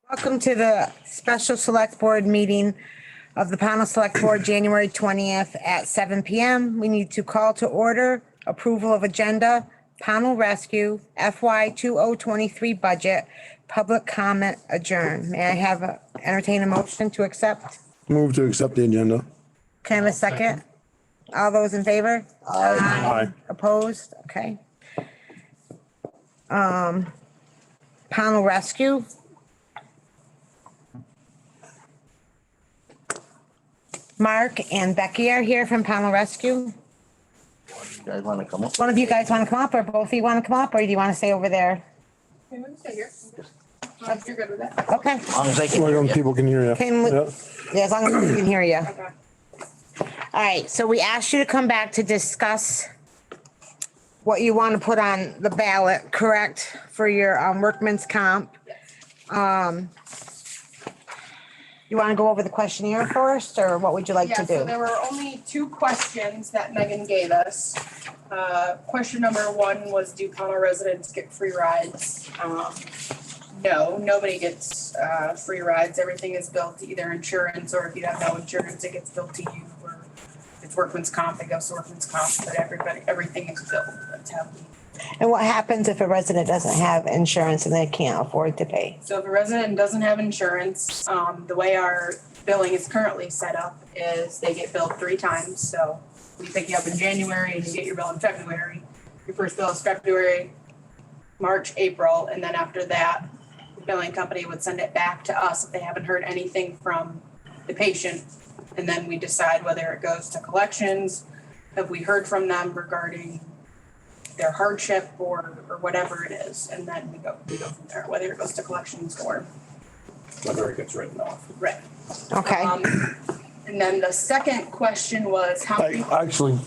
Welcome to the special select board meeting of the Pownal Select Board, January 20th at 7 p.m. We need to call to order approval of agenda, Pownal Rescue FY 2023 budget, public comment adjourn. May I have entertain a motion to accept? Move to accept the agenda. Can I have a second? All those in favor? Aye. Opposed? Okay. Pownal Rescue. Mark and Becky are here from Pownal Rescue. You guys want to come up? One of you guys want to come up, or both of you want to come up, or do you want to stay over there? Okay, we can stay here. You're good with that? Okay. As long as they can Why hear don't you. people can hear you? Can we- Yeah. Yeah, as long as we can hear you. Okay. All right, so we asked you to come back to discuss what you want to put on the ballot, correct, for your workman's comp. You want to go over the questionnaire first, or what would you like Yeah, to so do? there were only 2 questions that Megan gave us. Question number 1 was, do Pownal residents get free rides? No, nobody gets free rides. Everything is billed to either insurance, or if you have no insurance, it gets billed to you. Or if it's workman's comp, it goes to workman's comp, but everything is billed. That's how we. And what happens if a resident doesn't have insurance and they can't afford to pay? So if a resident doesn't have insurance, the way our billing is currently set up is they get billed 3 times. So we pick you up in January and you get your bill in February. Your first bill is February, March, April, and then after that, the billing company would send it back to us if they haven't heard anything from the patient. And then we decide whether it goes to collections, have we heard from them regarding their hardship or whatever it is, and then we go from there, whether it goes to collections or whether it gets written off. right. Okay, And then the second question was how many, Actually,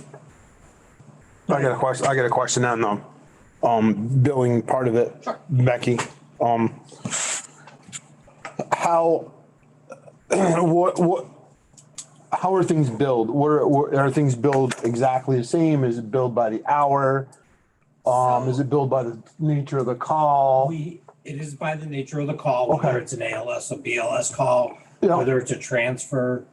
I got a question on the billing part of it. Sure. Becky, how how are things billed? What are things billed exactly the same? Is it billed by the hour? Is it billed by the nature of the call? It is by the nature of the call, whether Okay. it's an ALS, a BLS call, Yeah. whether it's a transfer,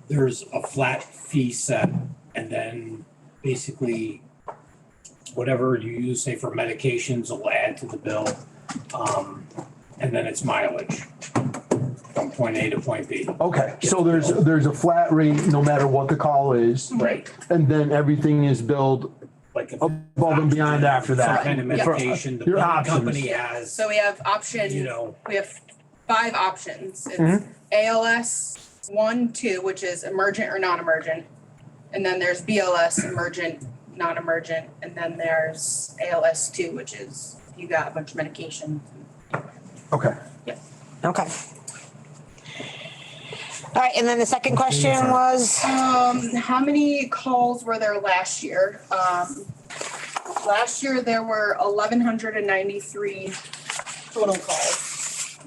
there's a flat fee set. And then basically whatever you use, say for medications, will add to the bill. And then it's mileage from point A to point B. Okay, so there's a flat rate no matter what the call is, Right. and then everything is billed Like if above and beyond after that. some kind of medication, the Your billing options. company has, so we have option, you know, we have 5 options. It's Mm-hmm. ALS 1, 2, which is emergent or non-emergent. And then there's BLS, emergent, non-emergent, and then there's ALS 2, which is you got a bunch of medication. Okay. okay. All right, and then the second question was, How many calls were there last year? Last year there were 1,193 total calls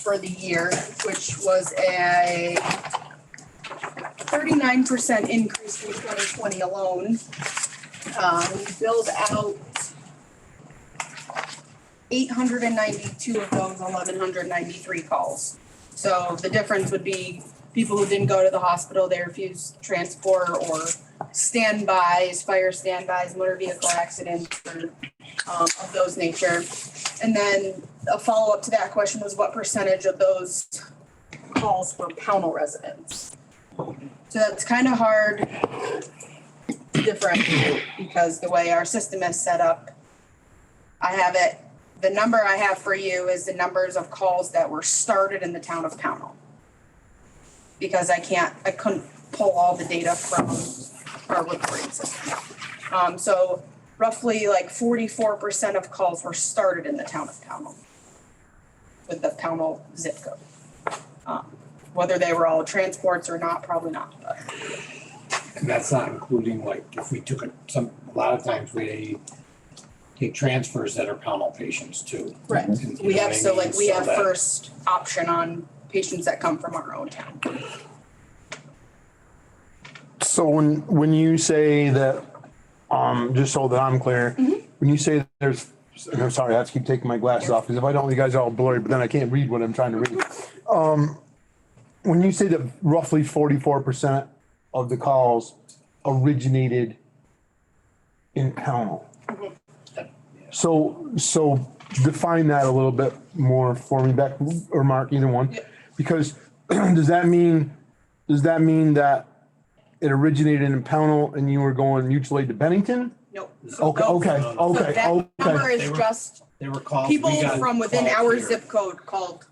for the year, which was a 39% increase from 2020 alone. We billed out 892 of those 1,193 calls. So the difference would be people who didn't go to the hospital, they refused transport, or standbys, fire standbys, motor vehicle accidents, or of those nature. And then a follow-up to that question was what percentage of those calls were Pownal residents? So that's kind of hard to differentiate because the way our system is set up, the number I have for you is the numbers of calls that were started in the town of Pownal. Because I couldn't pull all the data from our reporting system. So roughly like 44% of calls were started in the town of Pownal with the Pownal zip code. Whether they were all transports or not, probably not, but. and that's not including like if we took a lot of times we take transfers that are Pownal patients too. Right. And you We know have, what I so mean? like we So have that- first option on patients that come from our own town. So when you say that, just so that I'm clear, when you say there's I'm sorry, I have to keep taking my glasses off, because if I don't, you guys are all blurry, but then I can't read what I'm trying to read. When you say that roughly 44% of the calls originated in Pownal. So define that a little bit more for me, Beck, or Mark, either one. Because does that mean that it originated in Pownal and you were going mutual aid to Bennington? Nope. Okay, okay, So okay, that number okay. is They were- just They were called. people we got from within called our here. zip code called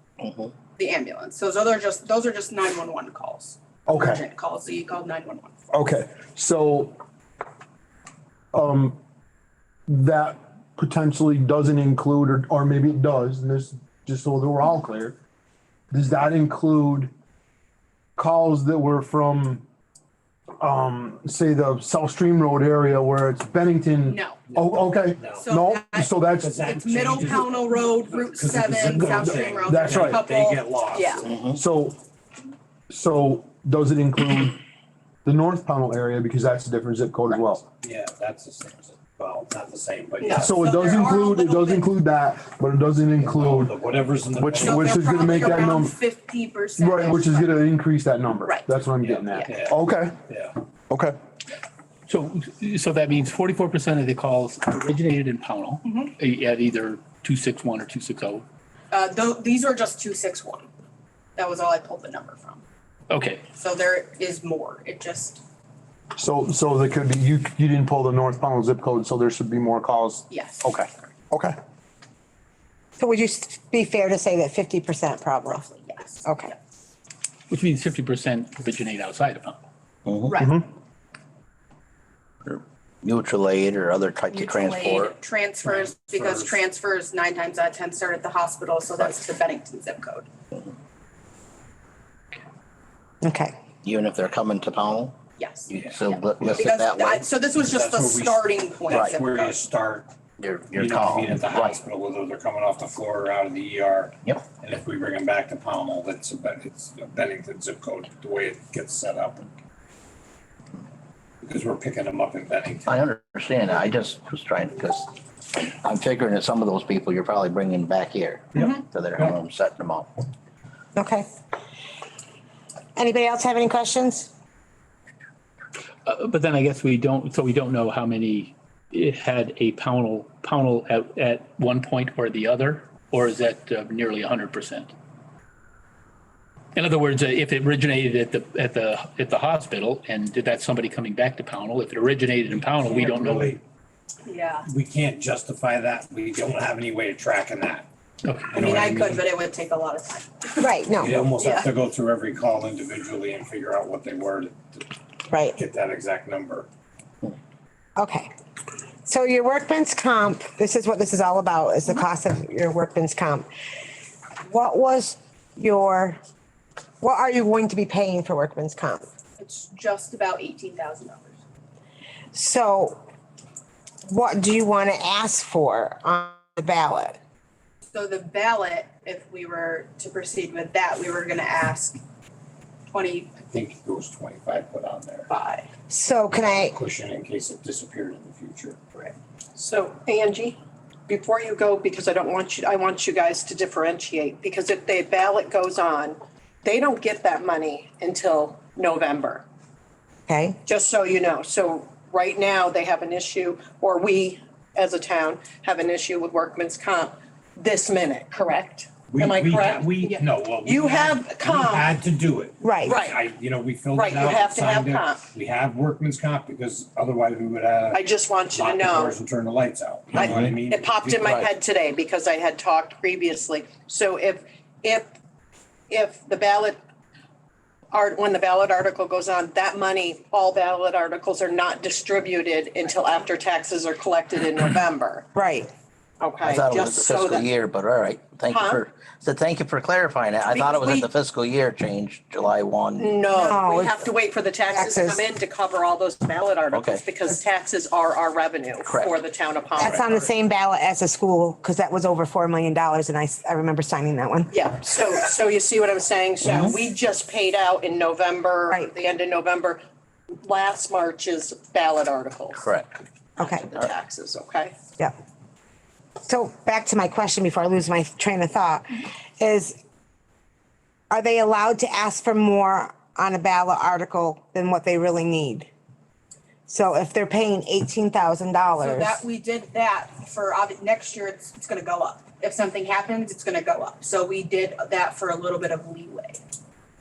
the ambulance. So those are just 911 calls. Okay. Urgent calls, so you called 911. Okay, so, that potentially doesn't include, or maybe it does, and this, just so that we're all clear, does that include calls that were from, say the South Stream Road area where it's Bennington? No. Oh, okay, No. So no, that- so that's, Because that It's Middle changes- Pownal Road, Route 'cause of the 7, zip South code Stream thing. Road. That's There's a right. They couple- get lost. Yeah. so does it include the North Pownal area, because that's a different zip code as well? Yeah, that's the same. Well, it's not the same, but No. yeah. So it So does there are a include, it little does bit- include that, but it doesn't include, Whatever's in the. Which- So which they're is gonna make probably that around number- 50%. right, which is gonna increase that number. Right. That's what I'm getting Yeah, at. yeah. Okay, Yeah. okay. So that means 44% of the calls originated in Pownal at either 261 or 260. These are just 261. That was all I pulled the number from. Okay, So there is more. It just, So there could be, you didn't pull the North Pownell zip code, so there should be more calls? yes. Okay, okay. So would you be fair to say that 50% probably? Roughly, yes. Okay. which means 50% originate outside of Pownal. Right. Or mutual aid or other types of Mutual aid, transport. transfers, because transfers 9 times out of 10 start at the hospital, so that's the Bennington zip code. Okay. Even if they're coming to Pownell, Yes. you still Yeah. list it that way. So this was just the That's where we- starting point Right. zip Where you code. start, Your you know, call. being at the Right. hospital, whether they're coming off the floor or out of the ER. Yep. And if we bring them back to Pownell, it's a Bennington zip code, the way it gets set up. Because we're picking them up in Bennington. I understand. I just was trying, because I'm figuring that some of those people you're probably bringing back here to their home, setting them up. Okay. Anybody else have any questions? But then I guess we don't know how many it had a Pownal at one point or the other, or is that nearly 100%? In other words, if it originated at the hospital and did that somebody coming back to Pownal, if it originated in Pownal, we don't know. Really, Yeah. we can't justify that. We don't have any way of tracking that. Okay. I mean, I could, but it would take a lot of time. Right, no, You almost have to go through every call individually and figure out what they were to right, get that exact number. okay. So your workman's comp, this is what this is all about, is the cost of your workman's comp. What are you going to be paying for workman's comp? It's just about $18,000. So what do you want to ask for on the ballot? So the ballot, if we were to proceed with that, we were gonna ask 25. I think it goes 25 put on there. So can I, Cushion in case it disappeared in the future. So Angie, before you go, because I want you guys to differentiate, because if the ballot goes on, they don't get that money until November, okay, just so you know. So right now, they have an issue, or we, as a town, have an issue with workman's comp this minute, correct? Am I correct? You have comp. We had to do it. right, Right. We filled Right, it you out. have to have signed it. comp. We have workman's comp because otherwise we would have I just want you to locked the know. doors and turned the lights out. You know what I mean? It popped in my Right. head today because I had talked previously. So if the ballot when the ballot article goes on, that money, all ballot articles are not distributed until after taxes are collected in November. right. Okay, I thought it was just the so fiscal that, year, but all right. Thank you thank you for clarifying it. I thought it was at the fiscal year change, July 1. no, No, we it's- have to wait for the taxes to come Taxes. in to cover all those ballot articles Okay. because taxes are our revenue Correct. for the town of That's Pownell. on the same ballot as the school, because that was over $4 million and I remember signing that one. Yeah, so you see what I'm saying? So we just paid out in November, Right. the end of November, last March's ballot articles. Correct. Okay, The taxes, okay? yeah. So back to my question before I lose my train of thought is, are they allowed to ask for more on a ballot article than what they really need? So if they're paying $18,000. So that, we did that for, next year, it's gonna go up. If something happens, it's gonna go up. So we did that for a little bit of leeway.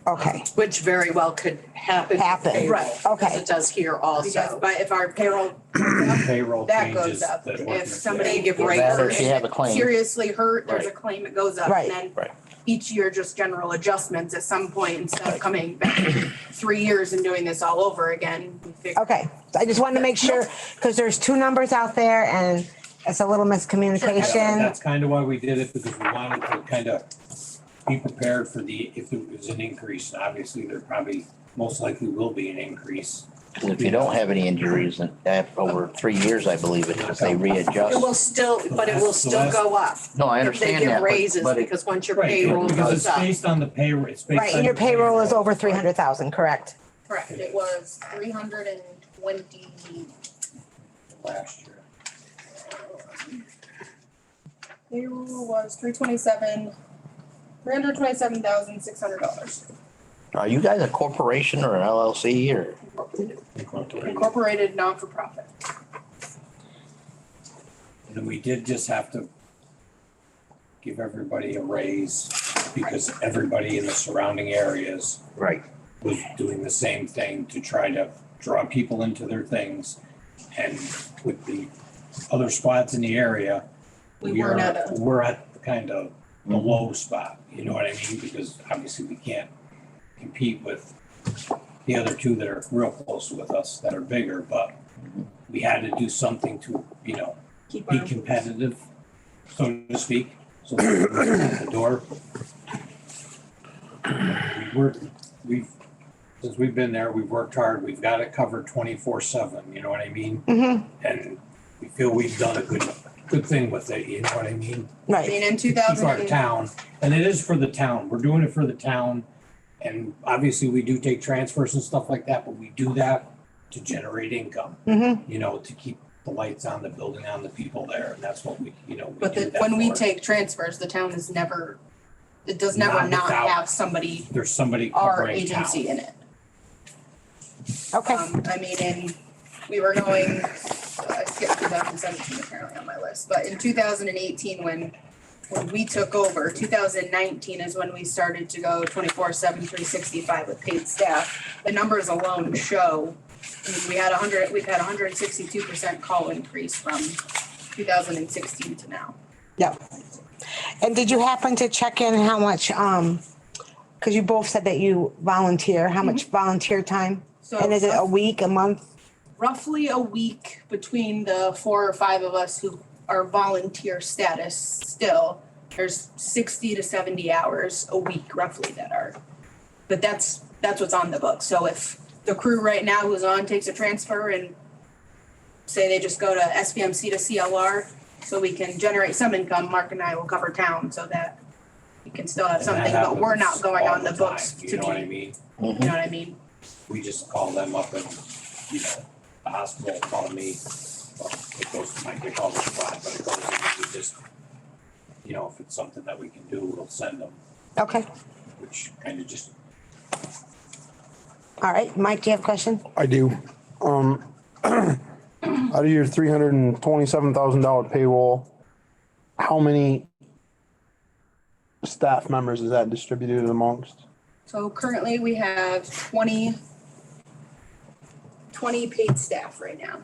Okay, Which very well could happen. with Happen. payroll, Right. Okay. as it does here Because, also. but if our payroll goes up, Payroll that goes changes. up. that If workers somebody get. give gets raises. That or hurt, if you have a claim. seriously hurt, there's a Right. claim, it goes up. Right. And then Right. each year, just general adjustments at some point, instead of coming back 3 years and doing this all over again. We figured- okay. So I just wanted to make sure, because there's two numbers out there and it's a little miscommunication. That's kind of why we did it, because we wanted to kind of be prepared for if there was an increase. And obviously, there probably most likely will be an increase. Because if you don't have any injuries and over 3 years, I believe it is, they It readjust. will still, but it will still go up. No, I If understand they give that, raises, but it, because once your Right, payroll because goes it's up. based on the payroll, it's based on. Right, and your the payroll is over 300,000, correct? Correct, it was 320, Last year. payroll was $327,600. are you guys a corporation or an LLC or? Incorporated, non-for-profit. And then we did just have to give everybody a raise because everybody in the surrounding areas Right. was doing the same thing to try to draw people into their things. And with the other spots in the area, We weren't at a- we're at the kind of the low spot, you know what I mean? Because obviously we can't compete with the other two that are real close with us that are bigger, but we had to do something to, Keep be our, competitive, so to speak, so that we're at the door. Since we've been there, we've worked hard, we've got it covered 24/7, you know what I mean? And we feel we've done a good thing with it, you know what I mean? I Right. mean, in To keep our 2000, town, and it is for the town, we're doing it for the town. And obviously, we do take transfers and stuff like that, but we do that to generate income. To keep the lights on, the building on, the people there, and that's what we but do that when we for. take transfers, the town is never, it does never Not not without- have somebody, There's somebody our covering town. agency in it. Okay, I mean, we were going, I skipped 2017 apparently on my list, but in 2018, when we took over, 2019 is when we started to go 24/7, 365 with paid staff. The numbers alone show, I mean, we've had 162% call increase from 2016 to now. yep. And did you happen to check in how much, because you both said that you volunteer, how much volunteer time? So And is it a week, a month? roughly a week between the 4 or 5 of us who are volunteer status still. There's 60 to 70 hours a week roughly that are, but that's what's on the book. So if the crew right now who's on takes a transfer and say they just go to SPMC to CLR, so we can generate some income, Mark and I will cover town so that we can still have And that something, but we're not happens going all on the time, books to be, You know what I mean? you know what I mean? We just call them up and, the hospital call me, or it goes to Mike, they call the spot, but it goes, and we just, if it's something that we can do, we'll send them, Okay, which kind of just, all right. Mike, do you have a question? I do. Out of your $327,000 payroll, how many staff members is that distributed amongst? So currently we have 20 paid staff right now.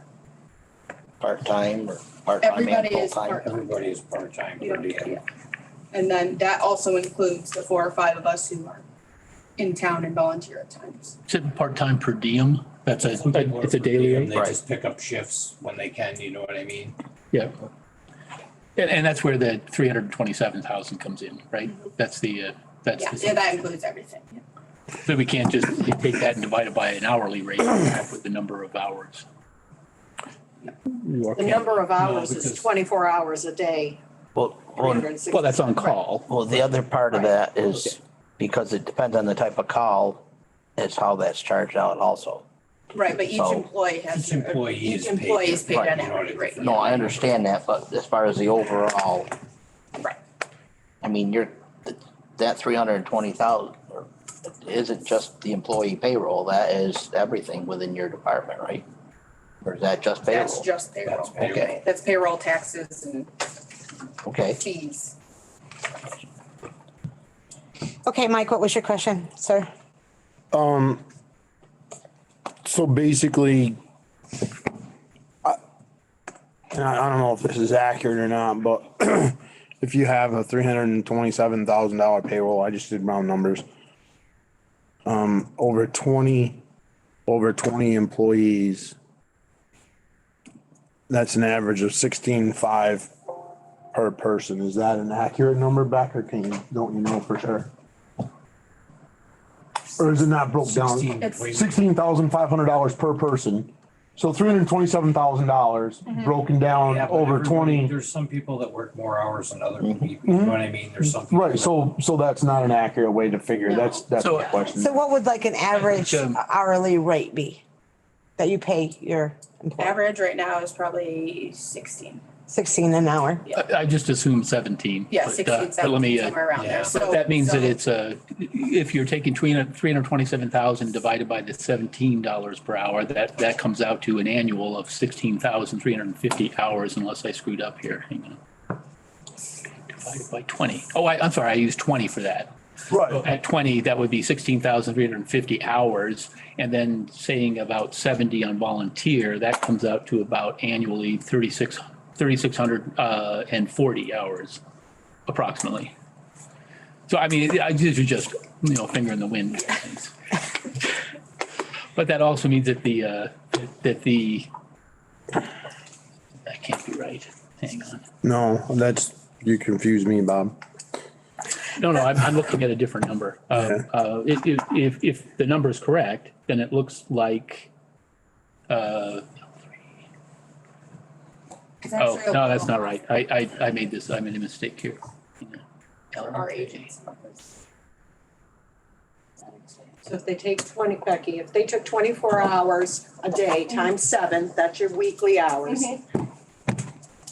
Part-time or part-time and Everybody is full-time? part-time. everybody is part-time We per don't, diem. yeah. And then that also includes the 4 or 5 of us who are in town and volunteer at times. Is it part-time per diem? It's a daily They rate? Right. just pick up shifts when they can, you know what I mean? Yeah. And that's where the 327,000 comes in, right? That's the, Yeah, that includes everything. Yeah. so we can't just take that and divide it by an hourly rate with the number of hours. The number of hours is because- 24 hours a day, Well, 360. Well, that's on call. well, the other part of that is because it depends on the type of call, is how that's charged out also. Right, but each So- employee has. Each employee Each is paid employee is paid Right. an hourly rate. No, I understand that, but as far as the overall, Right. I mean, that 320,000 isn't just the employee payroll, that is everything within your department, right? Or is that just payroll? That's just payroll. That's payroll. Okay. That's payroll, taxes and Okay, fees. Okay, Mike, what was your question, sir? So basically, and I don't know if this is accurate or not, but if you have a $327,000 payroll, I just did round numbers. Over 20 employees, that's an average of 16,500 per person. Is that an accurate number, Beck, or don't you know for sure? Or is it not broke down? It's- $16,500 per person. So $327,000 broken down Yeah, but over everybody- 20. There's some people that work more hours than other people, you know what I mean? There's some people. Right, that- so that's not an accurate way to figure. That's So- the question. So what would like an average um, hourly rate be that you pay your employee? Average right now is probably 16. 16 an hour. I just assumed 17. Yeah, but, 16, but let me, 17, somewhere around yeah. there. So that means that so- it's if you're taking 327,000 divided by the $17 per hour, that comes out to an annual of 16,350 hours, unless I screwed up here. Hang on. Divided by 20. Oh, I'm sorry, I used 20 for that. So Right, at 20, that would be 16,350 hours. And then saying about 70 on volunteer, that comes out to about annually 3,640 hours approximately. So I mean, these are just, finger in the wind things. But that also means that that can't be right. Hang on. no, you confused me, Bob. No, I'm looking at a different number. If the number is correct, then it looks like, It's oh, actually a no, that's little not right. I made a mistake here. for our agents. So if they take 20, Becky, if they took 24 hours a day times 7, that's your weekly hours.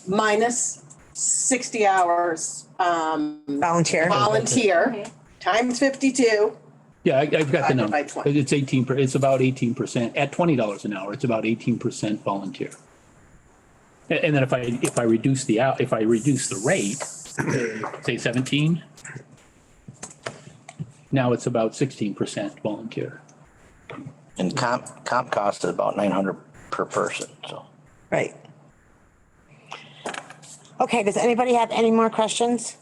Minus 60 hours Volunteer. volunteer, times 52. Yeah, I've got the Divided number. by 20. It's it's about 18%. At $20 an hour, it's about 18% volunteer. And then if I reduce the rate, say 17, now it's about 16% volunteer. and comp cost is about 900 per person, so. Right. Okay, does anybody have any more questions?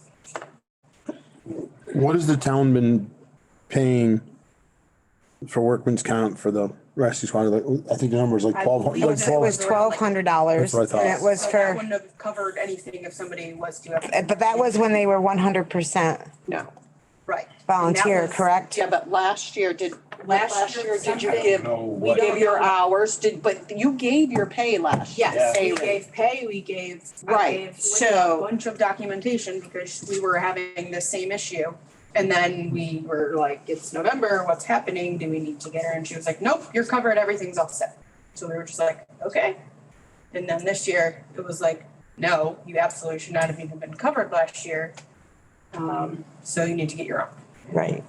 What has the town been paying for workman's comp for the rescue squad? Like, I think the number is like I 12, believe like It 12. was $1,200 That's what I thought. and it was So that for, wouldn't have covered anything if somebody was to have. but that was when they were 100% No. Right. volunteer, And that was- correct? Yeah, but last year, did you something- give, know we what- gave your hours, but you gave your pay last year. Yes, pay we rate. gave pay, I gave Right, Lydia so- a bunch of documentation because we were having the same issue. And then we were like, it's November, what's happening? Do we need to get her? And she was like, nope, you're covered, everything's all set. So we were just like, okay. And then this year, it was like, no, you absolutely should not have even been covered last year. So you need to get your own. Right.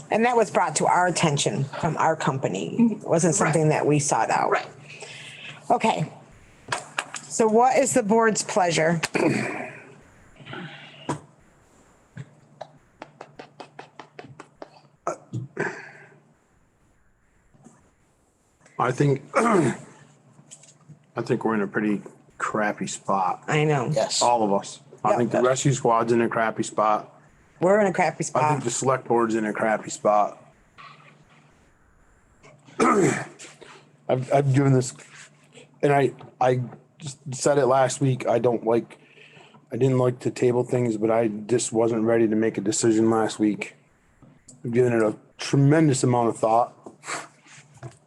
And that was brought to our attention from our company. It wasn't something that we sought out. Right. Okay. So what is the board's pleasure? I think we're in a pretty crappy spot, I know. Yes. all of us. I think the rescue squad's in a crappy spot. We're in a crappy I spot. think the select board's in a crappy spot. I've given this, and I just said it last week. I didn't like to table things, but I just wasn't ready to make a decision last week. I've given it a tremendous amount of thought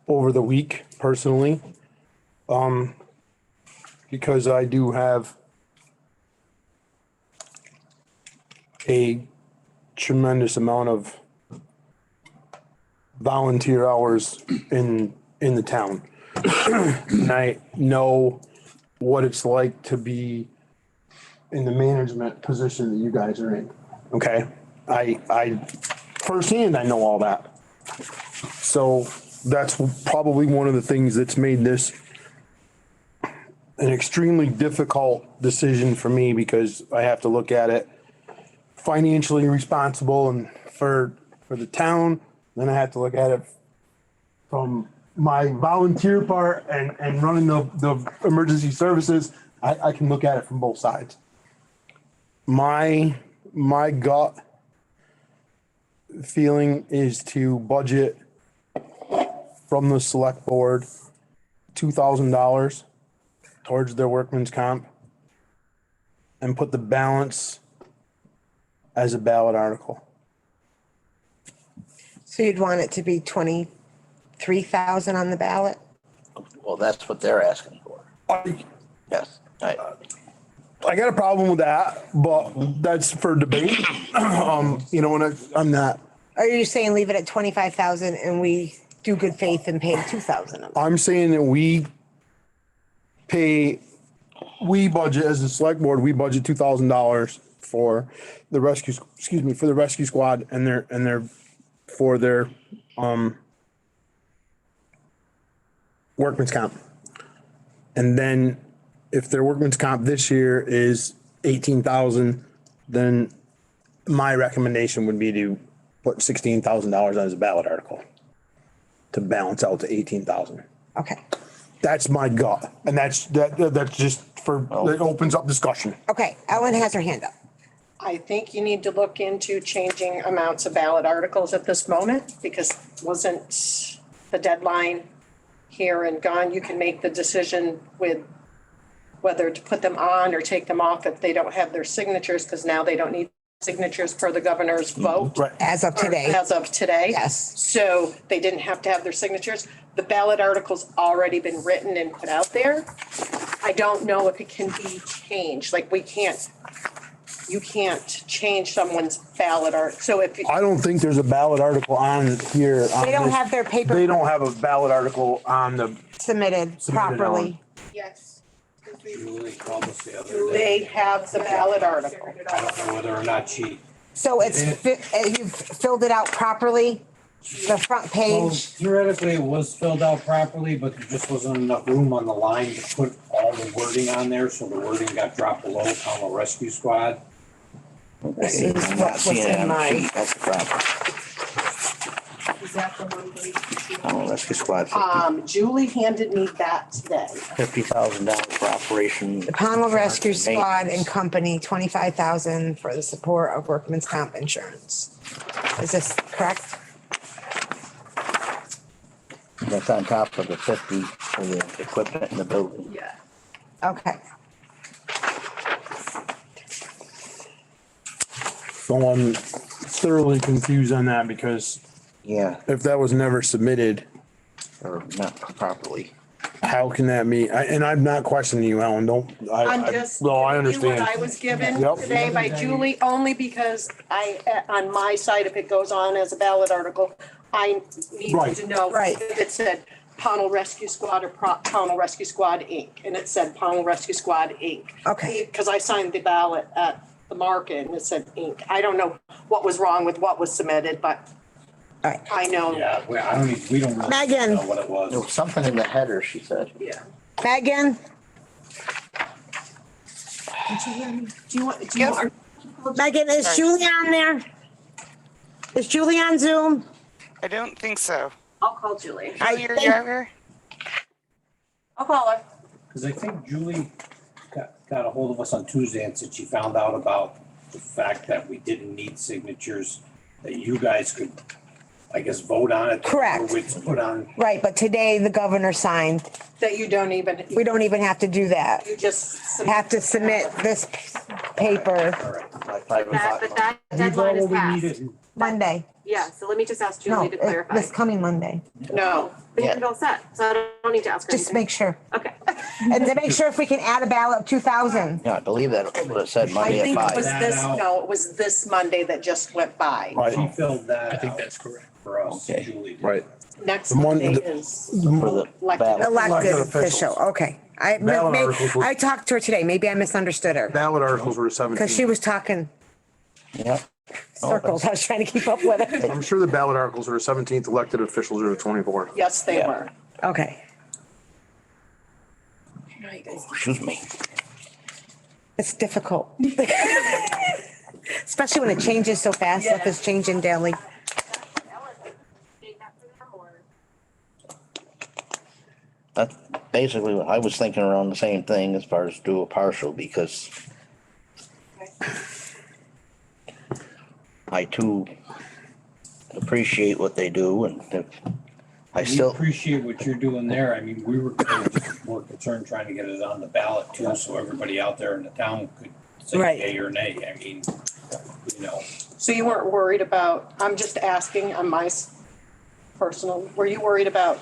over the week personally. Because I do have a tremendous amount of volunteer hours in the town. And I know what it's like to be in the management position that you guys are in. Okay? I firsthand, I know all that. So that's probably one of the things that's made this an extremely difficult decision for me, because I have to look at it financially responsible and for the town. Then I have to look at it from my volunteer part and running the emergency services. I can look at it from both sides. My gut feeling is to budget from the select board $2,000 towards their workman's comp and put the balance as a ballot article. So you'd want it to be 23,000 on the ballot? Well, that's what they're asking for. Yes. I got a problem with that, but that's for debate. You know, and I'm not, Or are you saying leave it at 25,000 and we do good faith and pay 2,000 of it? I'm saying that we budget as a select board, we budget $2,000 for the rescue, for the rescue squad and their workman's comp. And then if their workman's comp this year is 18,000, then my recommendation would be to put $16,000 as a ballot article to balance out to 18,000. Okay. That's my gut. And that's just it opens up discussion. Okay, Ellen has her hand up. I think you need to look into changing amounts of ballot articles at this moment, because wasn't the deadline here and gone? You can make the decision with whether to put them on or take them off if they don't have their signatures, because now they don't need signatures per the governor's vote. Right. As of today. As of today. Yes. So they didn't have to have their signatures. The ballot article's already been written and put out there. I don't know if it can be changed. Like you can't change someone's ballot art. So if I don't think there's a ballot article on here. They don't have their paper. They don't have a ballot article on the. Submitted properly. Yes. Julie called us the other day. they have the ballot article. I don't know whether or not she, So you've filled it out properly, the front well, page. theoretically it was filled out properly, but there just wasn't enough room on the line to put all the wording on there, so the wording got dropped below Pownal Rescue Squad. This is I'm not what was seeing it in on the my, sheet. That's the problem. Is that the one where you can see? Oh, rescue squad, Julie handed me that today. $50,000 for operation. the Pownal Rescue Squad and Maintenance. Company, 25,000 for the support of workman's comp insurance. Is this correct? That's on top of the 50 for the equipment in the building. Yeah. Okay. So I'm thoroughly confused on that, because Yeah, if that was never submitted, or not properly. how can that be? And I'm not questioning you, Ellen, I'm just no, I giving you what understand. I was given Yep. today by Julie, only because on my side, if it goes on as a ballot article, I need Right. to know. Right. If it said Pownal Rescue Squad or Pownal Rescue Squad Inc., and it said Pownal Rescue Squad Inc. Okay. Because I signed the ballot at the market and it said Inc. I don't know what was wrong with what was submitted, but All right. I know. Yeah, we don't really Megan. know what it There was. was something in the header, she said. Yeah. Megan, Do you want? Megan, is Julie on there? Is Julie on Zoom? I don't think so. I'll call Julie. I Julie or think- Jagger? I'll call her. Cause I think Julie got a hold of us on Tuesday and said she found out about the fact that we didn't need signatures, that you guys could, I guess, vote on it. Correct. Or we'd put on, Right, but today the governor signed. That you don't even, We don't even have to do that. you just. Have to submit this paper all right. Like 5 o'clock. But that We got deadline is what we passed. needed. Monday. Yeah, so let me just ask No, Julie to clarify. this coming Monday. No. We have it all set, so I don't need to ask her Just anything. make sure. Okay. And to make sure if we can add a ballot of 2,000. Yeah, I believe that what it said I Monday at think it was 5. this, no, it was this Monday that just went by. She filled that I think out. that's correct. for us, Okay. Julie. Right. Next The one- Monday the- is For the elected. ballot. Elected officials. official, okay. Ballot articles were- I talked to her today, maybe I misunderstood her, Ballot articles were the because she 17th. was talking Yep. circles, I was trying to keep up with her. I'm sure the ballot articles are the 17th, elected officials are the 24th. Yes, they Yeah. were. Okay, Excuse me. it's difficult. Especially when it changes so fast, stuff is changing daily. That's basically what I was thinking around the same thing as far as do a partial because I too appreciate what they do and if I We still, appreciate what you're doing there. I mean, we were just more concerned trying to get it on the ballot too, so everybody out there in the town could say Right. yay or nay. I mean, you know, So you weren't worried about, I'm just asking on my personal, were you worried about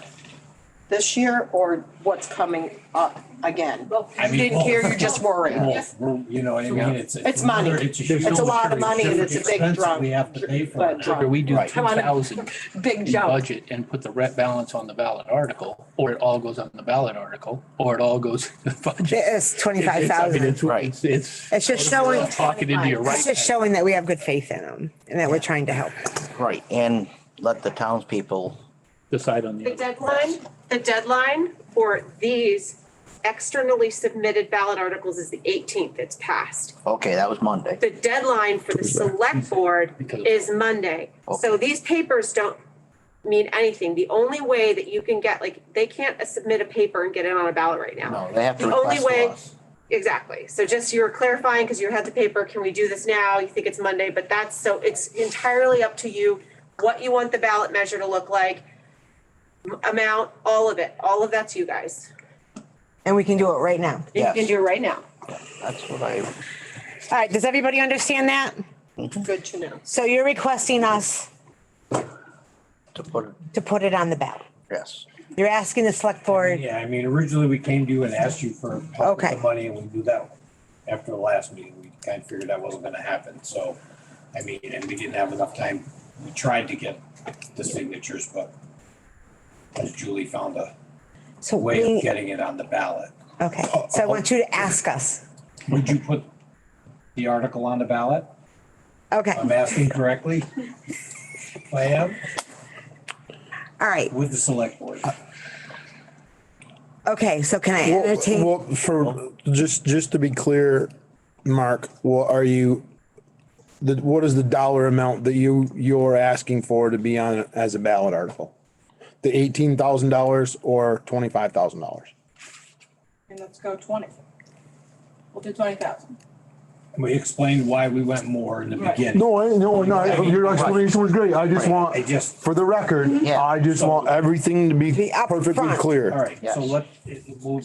this year or what's coming up again? I You mean, didn't care, you're just worried. well, you know what I mean? It's money. It's a huge It's a lot of money and it's a big expense drunk. We have to pay for but it. drunk. Whether we do Right. 2,000 Big in jump. budget and put the balance on the ballot article, or it all goes on the ballot article, or it all goes in the budget. It's 25,000. Right. It's just showing, talking into your it's right. just showing that we have good faith in them and that we're trying to help. right, and let the townspeople, Decide on The the. deadline for these externally submitted ballot articles is the 18th. It's passed. okay, that was Monday. The deadline for the select board Because- is Monday. So these papers don't mean anything. The only way that you can get, like, they can't submit a paper and get it on a ballot right now. No, they have to The only request to way- us. Exactly. So just you're clarifying because you had the paper, can we do this now? You think it's Monday, but that's, so it's entirely up to you what you want the ballot measure to look like, amount, all of it. All of that's you guys. And we can do it right now. You Yes. can do it right now. That's what I, All right, does everybody understand that? Good to know. So you're requesting us to put, to put it on the ballot. yes. You're asking the select board, Yeah, I mean, originally we came to you and asked you for help with Okay. the money and we knew that after the last meeting, we kind of figured that wasn't gonna happen. So, I mean, and we didn't have enough time. We tried to get the signatures, but as Julie found a so way of we, getting it on the ballot. okay, so I want you to ask us. Would you put the article on the ballot? Okay, I'm asking correctly? If I am, all right, with the select board. okay, so can I entertain? Well, for, just to be clear, Mark, what are you, what is the dollar amount that you're asking for to be on as a ballot article? The $18,000 or $25,000? And let's go 20. We'll do 20,000. We explained why we went more in the Right. beginning. No, your explanation was great. I just want, I just, for the record, Yeah. I just want everything to be Be up perfectly front. all clear. right, so Yes. we'll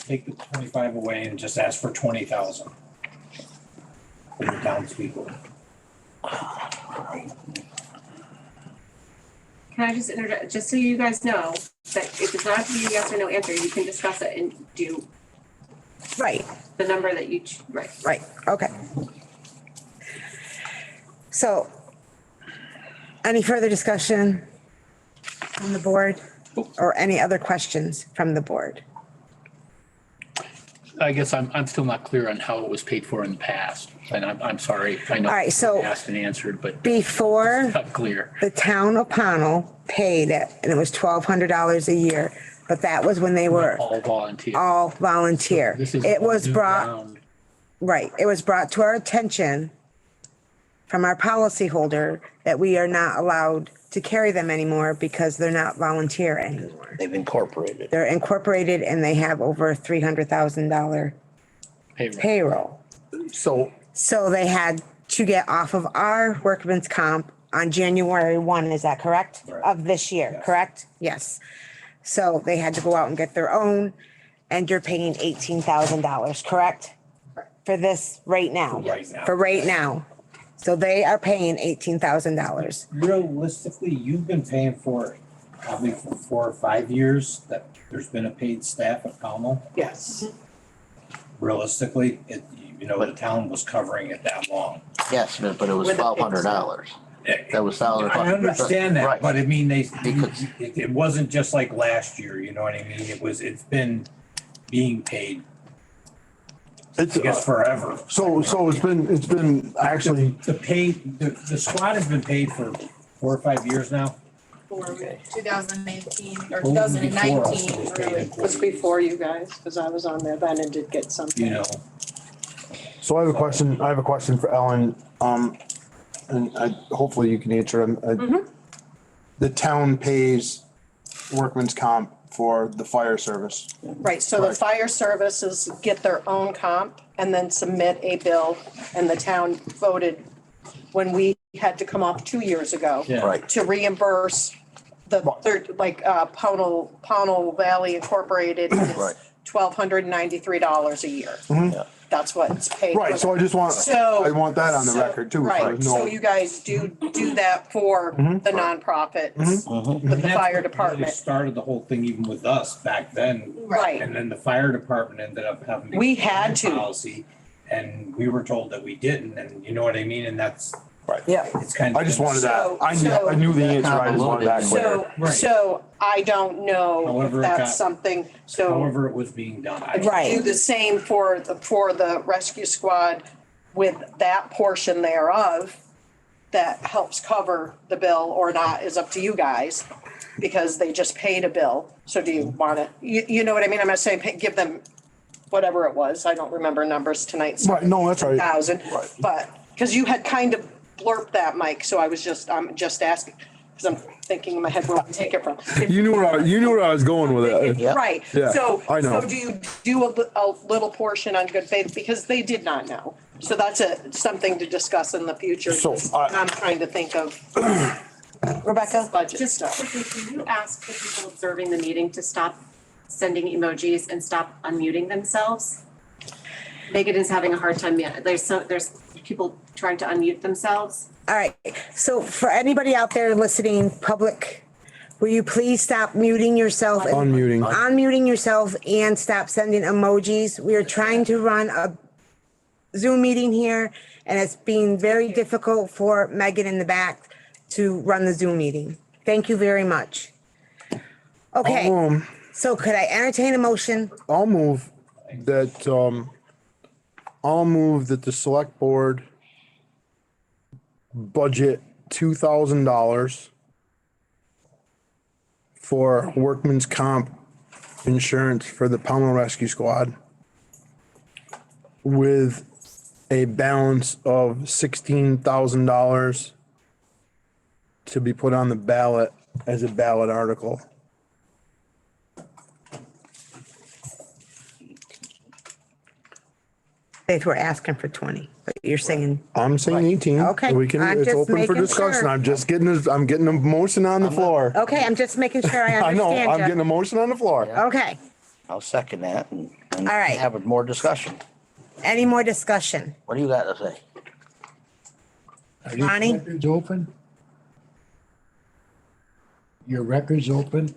take the 25 away and just ask for 20,000. For the townspeople. Can I just interject, just so you guys know, that if it's not a yes or no answer, you can discuss it and do Right, the number that you, right. right, okay. So, any further discussion on the board or any other questions from the board? I guess I'm still not clear on how it was paid for in the past, and I'm sorry. I know. All right, so- Asked and answered, but Before, not clear. the town of Pownal paid it, and it was $1,200 a year, but that was when they were All volunteer. all volunteer. This is It was new brought, ground. right, it was brought to our attention from our policy holder that we are not allowed to carry them anymore because they're not volunteer anymore. They've incorporated. They're incorporated and they have over a $300,000 Payroll. payroll. So, So they had to get off of our workman's comp on January 1, is that correct? Right. Of this year, Yes. correct? Yes. So they had to go out and get their own, and you're paying $18,000, correct? For this right now? For right now. For right now. So they are paying $18,000. Realistically, you've been paying for it probably for 4 or 5 years that there's been a paid staff at Pownal. Yes. Realistically, the town was covering it that long. Yes, but it was With the $1,200. That was salary. I understand that, Right. but I mean, Because- it wasn't just like last year, you know what I mean? It's been being paid, It's, I guess, forever. so it's been actually, The squad has been paid for 4 or 5 years now. For 2018 or Well, even before us, 2019, it was paid really. It was before you guys, because I was on there then and did get something. You know, so I have a question for Ellen, and hopefully you can answer them. The town pays workman's comp for the fire service. Right, so the fire services get their own comp and then submit a bill, and the town voted when we had to come off 2 years ago. Yeah. Right. To reimburse the third, like, Pownal Valley Incorporated Right. is $1,293 a year. Yeah. That's what it's paid. Right, so I just want, So. I want that on the so- record too. so Right, there's so no- you guys do that for the nonprofits, with the fire They department. started the whole thing even with us back then. Right. And then the fire department ended up having. to We get their had own to. Policy, and we were told that we didn't, and you know what I mean, and that's, Yeah. it's kind of. I just wanted that. So- I knew the answer. I just wanted that clear. So, Right. so I don't know However if it got- that's something, so However it was being done. do the same for the rescue squad with that portion thereof that helps cover the bill or not is up to you guys, because they just paid a bill. So do you want to, you know what I mean? I'm not saying give them whatever it was. I don't remember numbers tonight. Right, no, that's right. 1,000, Right. but, because you had kind of blurped that, Mike, so I'm just asking, because I'm thinking in my head where we take it from. You knew where I was going with it. Yeah. Right, Yeah, so, I know. so do you do a little portion on good faith, because they did not know. So that's something to discuss in the future. So, I'm trying to think of Rebecca? budget Just stuff. quickly, can you ask the people observing the meeting to stop sending emojis and stop unmuting themselves? Megan is having a hard time, there's people trying to unmute themselves. All right, so for anybody out there listening, public, will you please stop muting yourself? Unmuting. Unmuting yourself and stop sending emojis. We are trying to run a Zoom meeting here, and it's being very difficult for Megan in the back to run the Zoom meeting. Thank you very much. Okay, so could I entertain a motion? I'll move that the select board budget $2,000 for workman's comp insurance for the Pownal Rescue Squad with a balance of $16,000 to be put on the ballot as a ballot article. They were asking for 20, but you're saying, I'm saying 18. Okay, We can, I'm it's just open for making discussion. sure. I'm just getting, I'm getting a motion on the floor. okay, I'm just making sure I I know, I'm understand getting a motion on the floor. you. Okay, I'll second that and All right. have more discussion. any more discussion? What do you got to say? Are these Ronnie? records open? Your records open?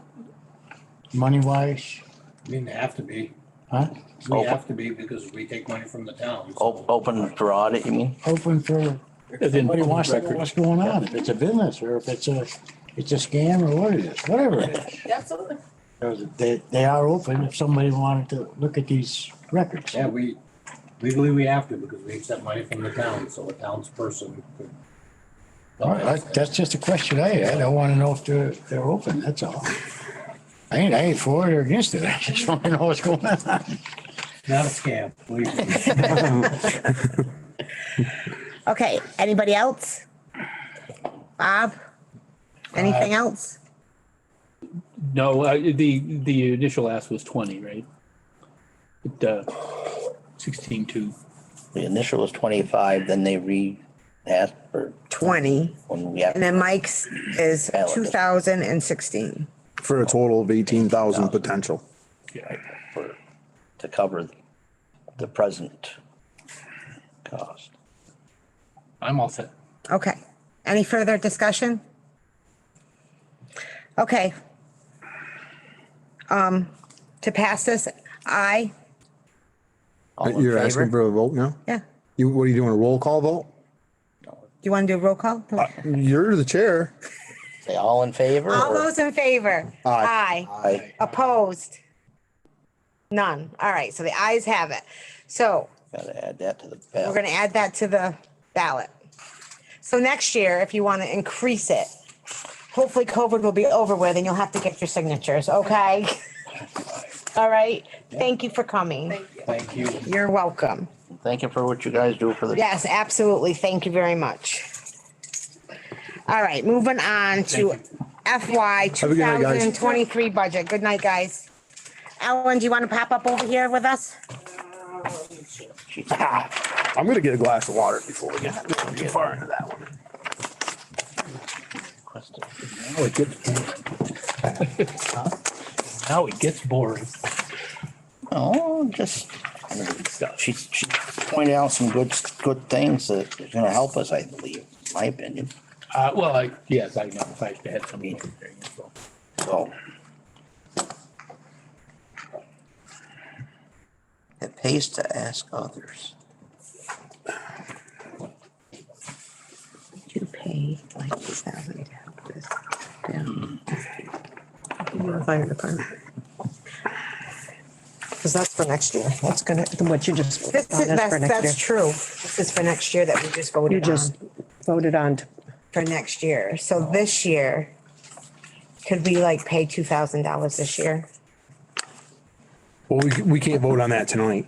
Money wise, I mean, they have to be, huh? we Open. have to be because we take money from the town. Open for audit, you mean? Open for, if somebody wants to know what's going on, if it's a business or if it's a scam or what it is, whatever it is. Absolutely. They are open if somebody wanted to look at these records. Yeah, legally we have to because we accept money from the town, so a townsperson could. All right, that's just a question I had. I want to know if they're open, that's all. I ain't for it or against it. I just want to know what's going on. Not a scam, believe me. Okay, anybody else? Bob? Anything else? No, the initial ask was 20, right? 16.2. The initial was 25, then they asked for 20, when we have. and then Mike's is 2016. For a total of 18,000 potential. To cover the present cost. I'm all set. Okay, any further discussion? Okay. To pass this, aye, All in You're favor? asking for a vote now? yeah, What are you doing, a roll call vote? you want to do a roll call? You're the chair. Say all in favor? All or- those in favor? Aye. Aye. Opposed? None. All right, so the ayes have it. So Gotta add that to the we're ballot. gonna add that to the ballot. So next year, if you want to increase it, hopefully COVID will be over with and you'll have to get your signatures, okay? All right, thank you for coming. Thank you. You're welcome. Thank you for what you guys do for the. Yes, absolutely. Thank you very much. All right, moving on to FY Have a good night, guys. 2023 budget. Good night, guys. Ellen, do you want to pop up over here with us? I'm gonna get a glass of water before we get too far into that one. Now it gets boring. Oh, just, I mean, she pointed out some good things that are gonna help us, I believe, in my opinion. Yes, I know, if I had some. So. It pays to ask others. To pay like 2,000 to help this. Fire department. Because that's for next year. That's gonna, what you just. This is, that's for next year. that's true. This is for next year that we just You voted just on voted on. for next year. So this year, could we like pay $2,000 this year? Well, we can't vote on that tonight.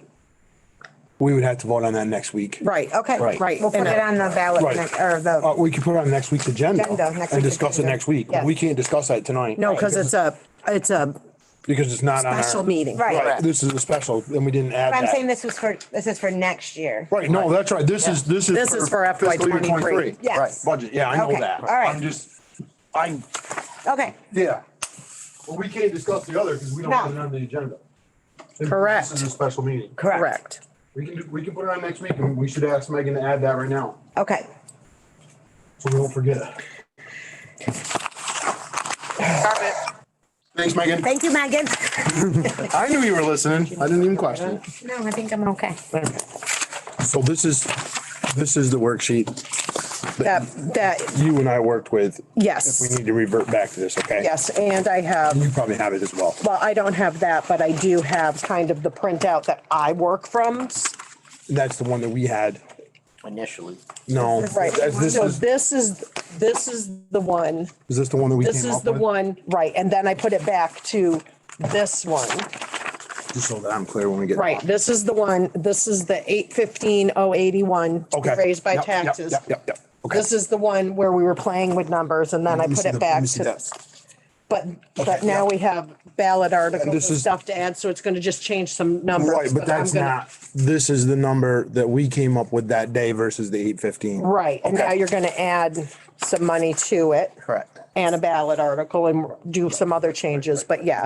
We would have to vote on that next week. Right. Okay. Right. We'll put it on the ballot, Right. or the, We can put it on next week's agenda Agenda, next and week's discuss it agenda. next week. Yes. We can't discuss that tonight. No, because it's a Because it's not on our. special meeting. right. Right, this is a special, and we didn't add But I'm saying that. this is for next year. Right, no, that's right. This is This is for FY fiscal year 23. Yes. Budget, yeah, I know Okay, that. all right. Okay, Yeah. Well, we can't discuss the other because we don't No. have it on the agenda. Correct. This is a special meeting. correct. We can put it on next week and we should ask Megan to add that right now, Okay. so we don't forget. Thanks, Megan. Thank you, Megan. I knew you were listening. I didn't even question it. No, I think I'm okay. So this is the worksheet That, you and I worked with. yes. We need to revert back to this, okay? Yes, and I have, You probably have it as well. well, I don't have that, but I do have kind of the printout that I work from. That's the one that we had. Initially. No. Right. This So is this is the one, this the one that we this came is up the with? one, right, and then I put it back to this one. Just so that I'm clear when we get. Right, this is the one, this is the 815,081 Okay. raised by Yep, yep, taxes. Yep. Okay. This is the one where we were playing with numbers and then I Let me put see it the- back let me see to that. this. But Okay, now yeah. we have ballot articles this and is- stuff to add, so it's gonna just change some numbers. Right, but I'm that's gonna- not, this is the number that we came up with that day versus the 815. Right, and now Okay. you're gonna add some money to it Correct. and a ballot article and do some other changes, but yeah.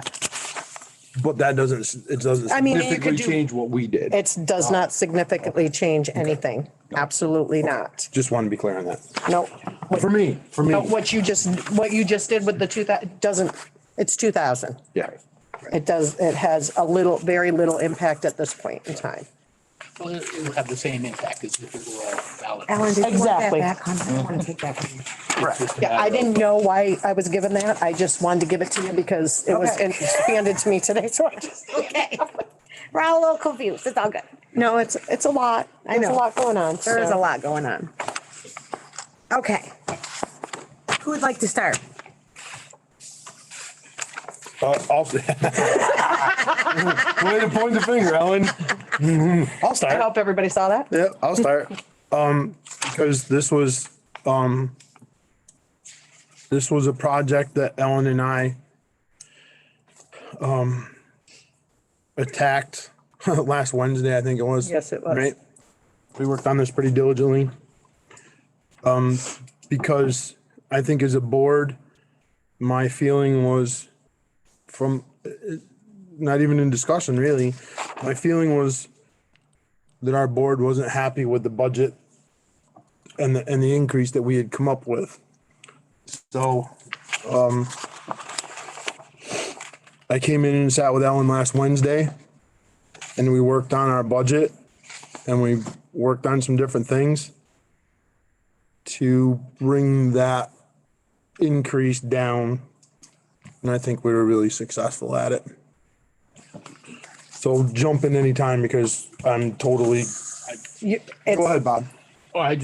But that doesn't I mean, you significantly could do- change what we did. It does not significantly change anything, absolutely not. Just want to be clear on that. No. For me. No, what you just did with the 2000, doesn't, it's 2,000. Yeah. It does, it has very little impact at this point in time. Well, it'll have the same impact as if it were a ballot. Ellen, did you want that Exactly. back? I don't want to take that. It's just a Yeah, I matter of- didn't know why I was given that. I just wanted to give it to you because it was Okay. handed to me today, so I just. Okay. We're all a little confused. It's all good. No, it's a lot. I There's a know. lot going on. There is so. a lot going on. Okay. Who would like to start? I'll. Way to point the finger, Ellen. I'll I start. hope everybody saw that. Yeah, I'll start. Because this was a project that Ellen and I attacked last Wednesday, I think it was. Yes, it was. Right? We worked on this pretty diligently. Because I think as a board, my feeling was from, not even in discussion really, my feeling was that our board wasn't happy with the budget and the increase that we had come up with. So, I came in and sat with Ellen last Wednesday and we worked on our budget and we worked on some different things. to bring that increase down. And I think we were really successful at it. So jump in anytime because I'm totally, You- go it's- ahead, Bob. Oh, I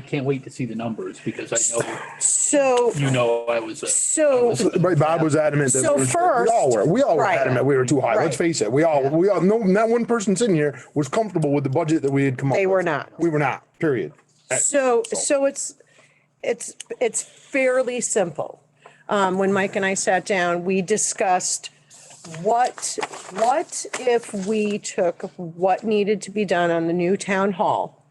can't wait to see the numbers because I know, So, you know, I was, so, Right, Bob was adamant that So we first- we all were right. adamant we were too high. Let's Right. face it. We all, no, not one person sitting here was comfortable with the budget that we had come up with. They were not. We were not, period. so it's fairly simple. When Mike and I sat down, we discussed what if we took what needed to be done on the new town hall?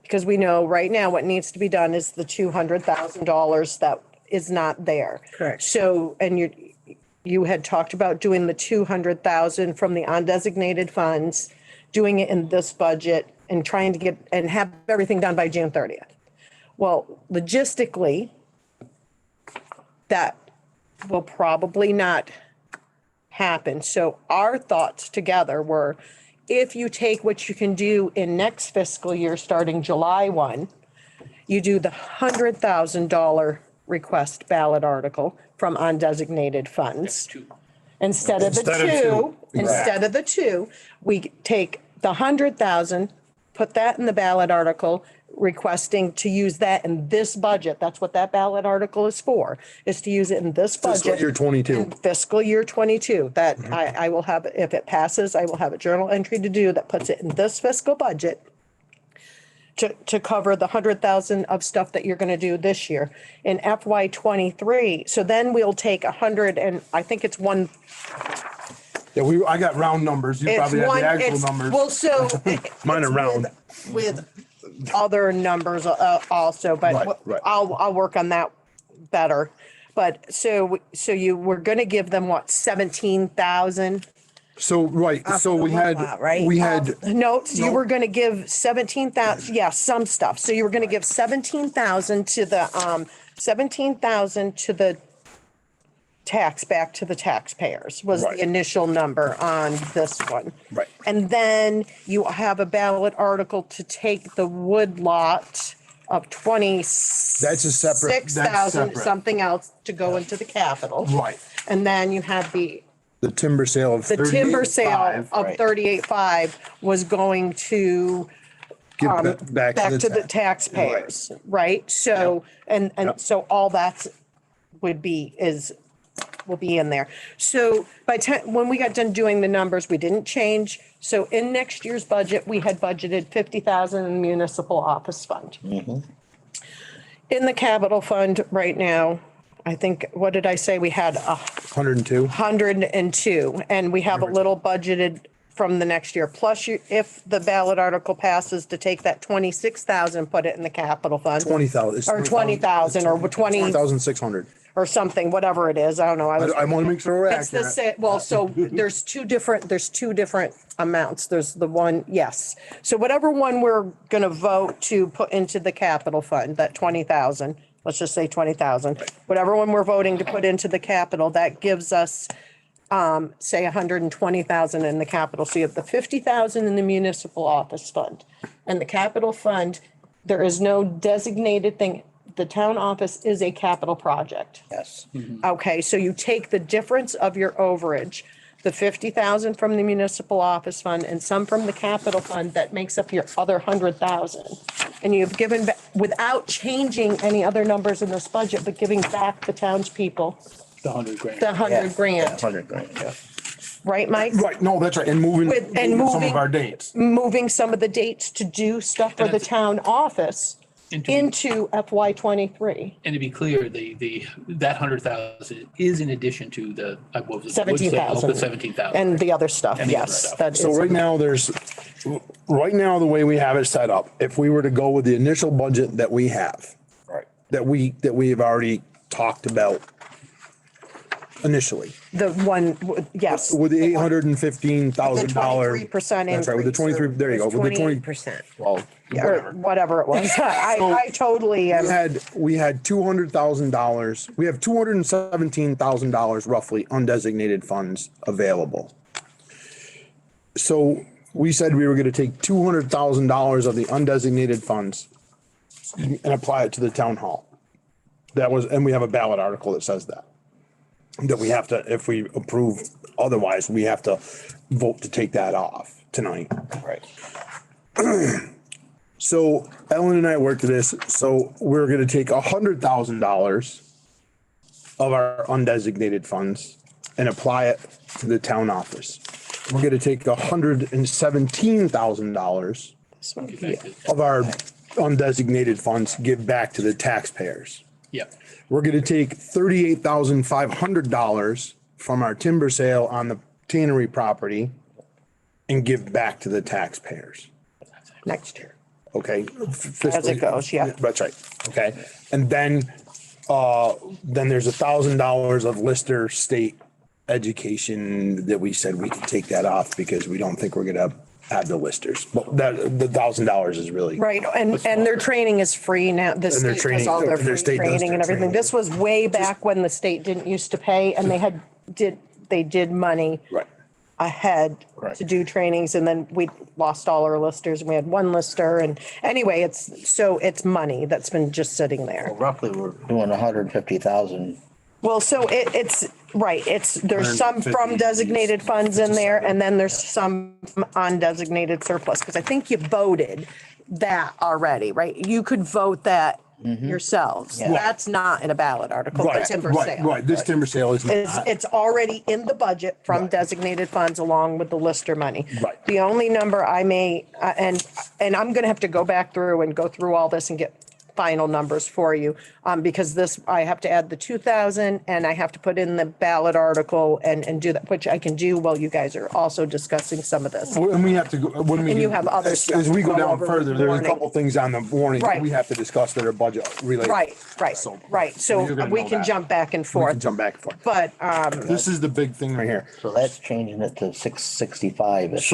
Because we know right now what needs to be done is the $200,000 that is not there. Correct. So, and you had talked about doing the 200,000 from the undesignated funds, doing it in this budget and trying to get, and have everything done by June 30th. Well, logistically, that will probably not happen. So our thoughts together were, if you take what you can do in next fiscal year, starting July 1, you do the $100,000 request ballot article from undesignated funds. Instead of the two, we take the 100,000, put that in the ballot article, requesting to use that in this budget. That's what that ballot article is for, is to use it in this budget. Fiscal year 22. in Fiscal year 22, that I will have, if it passes, I will have a journal entry to do that puts it in this fiscal budget to cover the 100,000 of stuff that you're gonna do this year. In FY 23, so then we'll take 100 and I think it's one. Yeah, I got round numbers. You It's probably have one, the actual it's, numbers. well, so. Mine are it's round. With other numbers also, Right, but right. I'll work on that better. But so you were gonna give them what, 17,000? So, right, so we had, right? we had, No, so you were gonna give 17,000, yeah, some stuff. So you were gonna give 17,000 to the, 17,000 to the tax, back to the taxpayers was Right. the initial number on this one. Right. And then you have a ballot article to take the wood lot of 26,000, That's a separate- that's separate. something else to go into the capital. Right. And then you had the timber sale of the timber sale 38.5, of right. 38.5 was going to give that back to the tax. taxpayers, right? So, and so all that's will be in there. So when we got done doing the numbers, we didn't change. So in next year's budget, we had budgeted 50,000 in the municipal office fund. In the capital fund right now, I think, what did I say? We had 102. 102, and we have a little budgeted from the next year. Plus, if the ballot article passes, to take that 26,000, put it in the capital fund. 20,000. Or 20,000 or 20 20,600. or something, whatever it is. I don't know. I want to make sure we're It's the accurate. same, well, so there's two different amounts. There's the one, yes. So whatever one we're gonna vote to put into the capital fund, that 20,000, let's just say 20,000. Whatever one we're voting to put into the capital, that gives us, say 120,000 in the capital. So you have the 50,000 in the municipal office fund. And the capital fund, there is no designated thing. The town office is a capital project. Yes. Okay, so you take the difference of your overage, the 50,000 from the municipal office fund and some from the capital fund, that makes up your other 100,000. And you've given, without changing any other numbers in this budget, but giving back the townspeople the 100 grand. the 100 grand, 100 grand, yeah. right, Mike? Right, no, that's right. And moving some moving- of our dates. Moving some of the dates to do stuff for the town office into FY 23. And to be clear, that 100,000 is in addition to the, what was it? 17,000. The 17,000. And the other stuff, And the other yes. stuff. That So is- right now, the way we have it set up, if we were to go with the initial budget that we have, Right. that we have already talked about initially, The one, yes. with the $815,000. 23% That's right, with the increase, 23, there you go, with the 20, 20%. well, Or whatever it was. I totally am. we had $200,000, we have $217,000 roughly undesignated funds available. So we said we were gonna take $200,000 of the undesignated funds and apply it to the town hall. That was, and we have a ballot article that says that. That we have to, if we approve, otherwise, we have to vote to take that off tonight. Right. So Ellen and I worked this, so we're gonna take $100,000 of our undesignated funds and apply it to the town office. We're gonna take $117,000 of our undesignated funds, give back to the taxpayers. Yep. We're gonna take $38,500 from our timber sale on the tannery property and give back to the taxpayers. Next year. Okay. As it goes, yeah. That's right. Okay. And then there's $1,000 of Lister state education that we said we could take that off because we don't think we're gonna have the listers. But that, the $1,000 is really. Right, and their training is free now. The And their state does all training- their their free state does training their and everything. training. This was way back when the state didn't used to pay and they did money Right. ahead Right. to do trainings, and then we lost all our listers and we had one lister, and anyway, it's money that's been just sitting there. Roughly, we're doing 150,000. Well, so it's right, there's some from 150, designated funds in there, and then there's some undesignated surplus, because I think you voted that already, right? You could vote that yourselves. Yeah. That's not in a ballot article, the Right, timber right, sale. right. This timber sale is not. It's already in the budget from designated funds along with the lister money. Right. The only number I may, and I'm gonna have to go back through and go through all this and get final numbers for you, because this, I have to add the 2,000 and I have to put in the ballot article and do that, which I can do while you guys are also discussing some of this. And we have to go, when we. And you have other as- stuff As we to go go down over with further, there's a warning. couple things on the warning that Right. we have to discuss that are budget related. Right. So So you're gonna we know can that. jump back and We can forth, jump back and forth. but, This is the big thing right here. So that's changing it to 665-ish.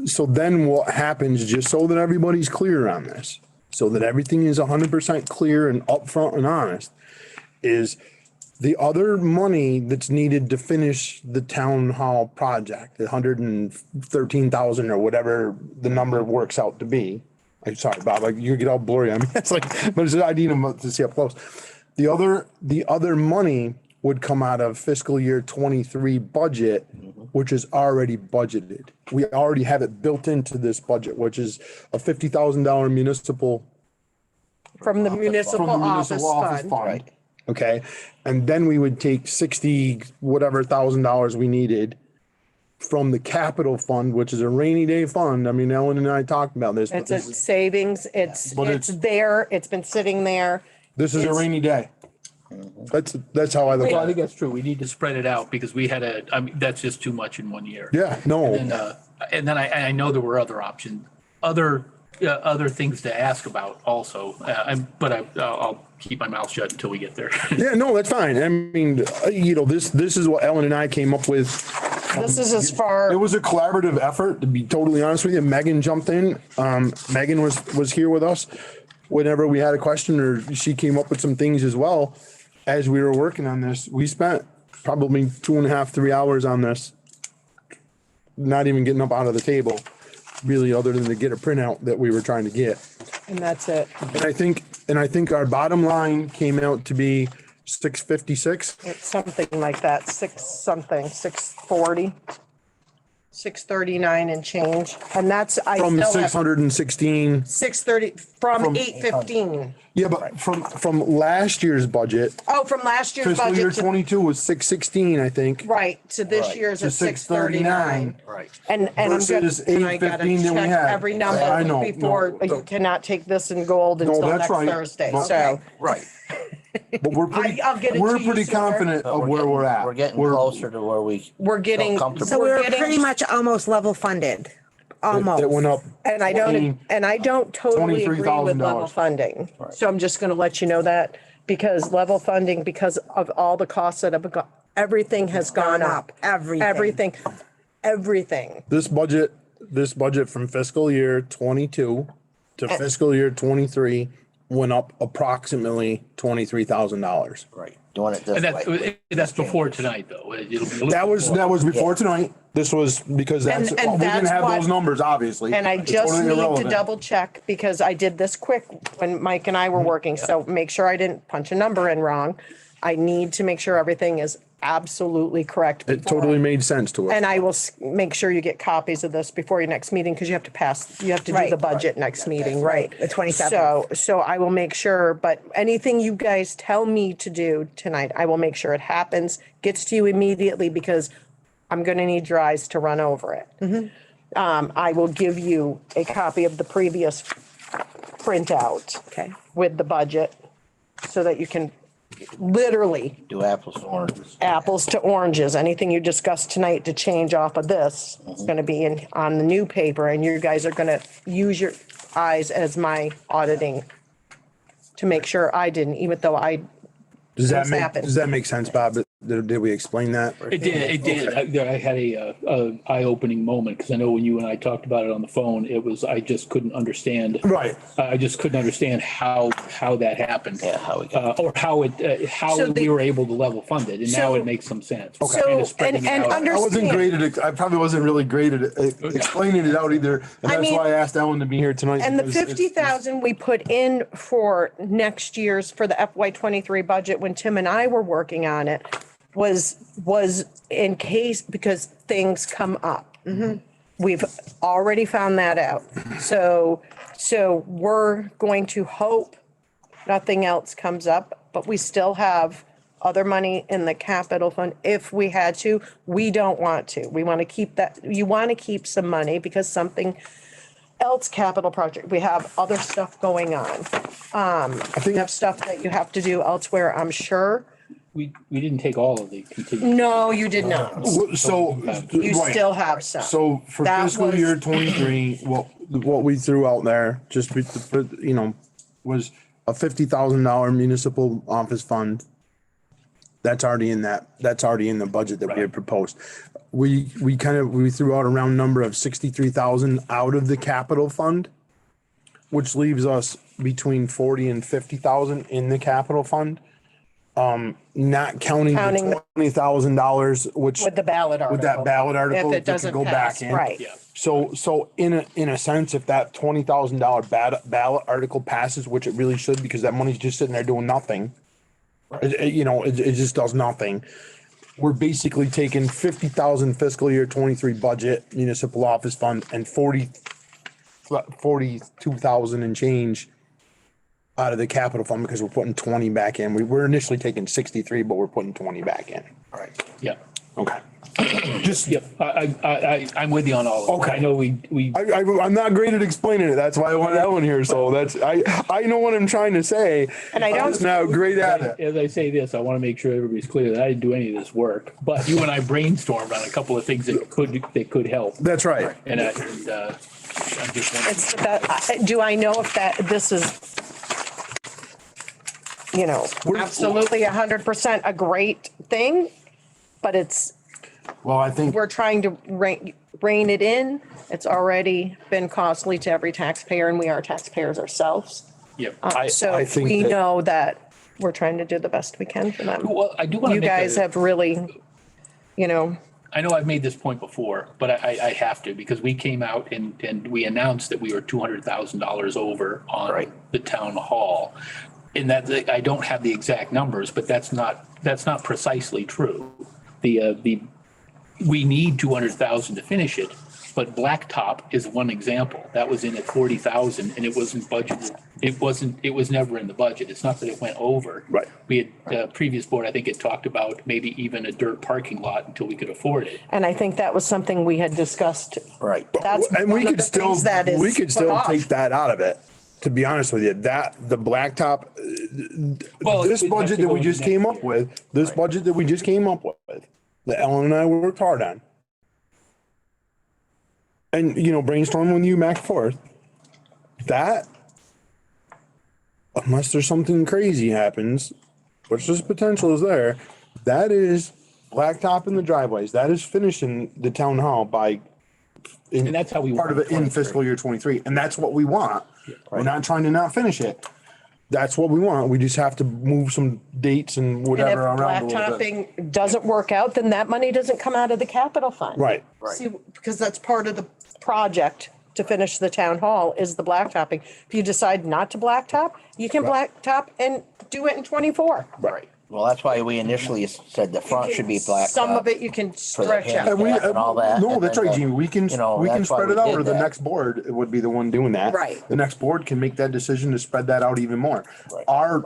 So then what happens, just so that everybody's clear on this, so that everything is 100% clear and upfront and honest, is the other money that's needed to finish the town hall project, the 113,000 or whatever the number works out to be. I'm sorry, Bob, like you get all blurry on me. It's like, but I need them to see up close. The other money would come out of fiscal year 23 budget, which is already budgeted. We already have it built into this budget, which is a $50,000 municipal from the municipal from the office municipal office fund. fund. Okay, and then we would take 60 whatever $1,000 we needed from the capital fund, which is a rainy day fund. I mean, Ellen and I talked about this. But It's a savings, it's But it's- there, it's been sitting there. this is a it's- rainy day. That's how I look Well, I at think it. that's true. We need to spread it out because we had I mean, that's just too much in one year. Yeah, no. And then I know there were other options, other things to ask about also. I'll keep my mouth shut until we get there. Yeah, no, that's fine. I mean, this is what Ellen and I came up with. This is as far. It was a collaborative effort, to be totally honest with you. Megan jumped in. Megan was here with us whenever we had a question, or she came up with some things as well. As we were working on this, we spent probably 2.5, 3 hours on this. Not even getting up out of the table, really, other than to get a printout that we were trying to get. And that's it. And I think our bottom line came out to be 656. It's something like that, 640, 639 and change. And that's, I From the still have 616. 630, from From- 815. Yeah, but from last year's budget, Oh, from last year's fiscal year budget to, 22 was 616, I think. right, to this Right. year's To at 639. Right. And I'm good, Versus and I gotta 815 that we check had. every I number know, before, no. you cannot take this in gold until that's next right. Thursday, But- so. Right. But we're pretty, I'll get it we're to you pretty sooner. confident But of where we're at. We're getting closer to where we. We're getting, feel comfortable. So we're we're getting. pretty much almost level funded, almost. It went up. And I don't totally agree with $23,000. level funding. So I'm just gonna let you know that, because level funding, because of all the costs that have gone, everything has gone up. Everything. Everything. This budget from fiscal year 22 to fiscal year 23 went up approximately $23,000. Right, doing it And this way. that's before tonight, though. It'll be a little That was before Yeah. tonight. This was because that's, And we didn't that's have what- those numbers, obviously. And I It's just totally need to irrelevant. double check because I did this quick when Mike and I were working, so make sure I didn't punch a number in wrong. I need to make sure everything is absolutely correct. It before totally made sense to us. And I will make sure you get copies of this before your next meeting, because you have to do Right. the budget next meeting, right? The 27th. So I will make sure, but anything you guys tell me to do tonight, I will make sure it happens, gets to you immediately, because I'm gonna need your eyes to run over it. I will give you a copy of the previous printout. Okay. With the budget, so that you can literally Do apples to oranges. apples to oranges. Anything you discussed tonight to change off of this is gonna be on the new paper, and you guys are gonna use your eyes as my auditing to make sure I didn't, even though Does that things happen. does that make sense, Bob? Did we explain that? It did. I had a eye-opening moment, because I know when you and I talked about it on the phone, I just couldn't understand. Right. I just couldn't understand how that happened. Yeah, how we got. Or how So we were able to level fund it, and now it makes some sense. We're So, kind of spreading it and out. under- I wasn't great at it. I probably wasn't really great at explaining it out either. And I that's mean- why I asked Ellen to be here tonight. And the because it's- 50,000 we put in for next year's, for the FY '23 budget, when Tim and I were working on it, was in case, because things come up. We've already found that out. So we're going to hope nothing else comes up, but we still have other money in the capital fund if we had to. We don't want to. We want to keep that. You want to keep some money because something else, capital project, we have other stuff going on. You have stuff that you have to do elsewhere, I'm sure. We didn't take all of the contingent. No, you did not. So. You right. still have some. So for That fiscal was- year 23, what we threw out there, just, was a $50,000 municipal office fund. That's already in the budget that we had proposed. We threw out a round number of 63,000 out of the capital fund, which leaves us between 40 and 50,000 in the capital fund. Not counting Counting the $20,000, which. With the ballot article. With that ballot article. If it that could doesn't go pass, back in. right. Yeah. So in a sense, if that $20,000 ballot article passes, which it really should, because that money's just sitting there doing nothing. It just does nothing. We're basically taking 50,000 fiscal year 23 budget municipal office fund and 42,000 and change out of the capital fund, because we're putting 20 back in. We were initially taking 63, but we're putting 20 back in. Right. Yeah. Okay. Just. Yep. I'm with you on all of it. Okay. I know we. I'm not great at explaining it. That's why I wanted Ellen here. So I know what I'm trying to say. And I don't- I'm just not great at it. As I say this, I want to make sure everybody's clear that I didn't do any of this work, but you and I brainstormed on a couple of things that could help. That's right. And I'm just wondering. It's that, do I know if this is, absolutely 100% a great thing, but Well, I think. we're trying to rein it in. It's already been costly to every taxpayer, and we are taxpayers ourselves. Yep. So I think we that- know that we're trying to do the best we can for them. Well, I do want to You make guys have really, I know I've made this point before, but I have to, because we came out and we announced that we were $200,000 over on Right. the town hall. And that, I don't have the exact numbers, but that's not precisely true. We need 200,000 to finish it, but blacktop is one example. That was in at 40,000 and it wasn't budgeted. It was never in the budget. It's not that it went over. Right. We had, previous board, I think it talked about maybe even a dirt parking lot until we could afford it. and I think that was something we had discussed. Right. That's And we one of could the still, things that is we could still put off. take that out of it, to be honest with you. That, the blacktop, Well, this we'd have budget to that go we just into came next up with, that Ellen and I worked hard on. And, brainstorm with you back and forth. That, unless there's something crazy happens, which this potential is there, that is blacktop in the driveways. That is finishing the town hall by. And that's how we Part of want it in fiscal year 23. And that's what we want. We're not trying to not finish it. that's what we want. We just have to move some dates and And if whatever around a little bit. blacktopping doesn't work out, then that money doesn't come out of the capital fund. Right. See, because that's part of the project to finish the town hall is the blacktopping. If you decide not to blacktop, you can blacktop and do it in 24. Right. Well, that's why we initially said the front should be black. Some of it you can stretch hand- out. And we, Yeah, and all that, no, and that's then right, the- Gene. We can, you know, we can that's why spread we it out, did or the that. next board would be the one doing that. Right. The next board can make that decision to spread that out even more. Right.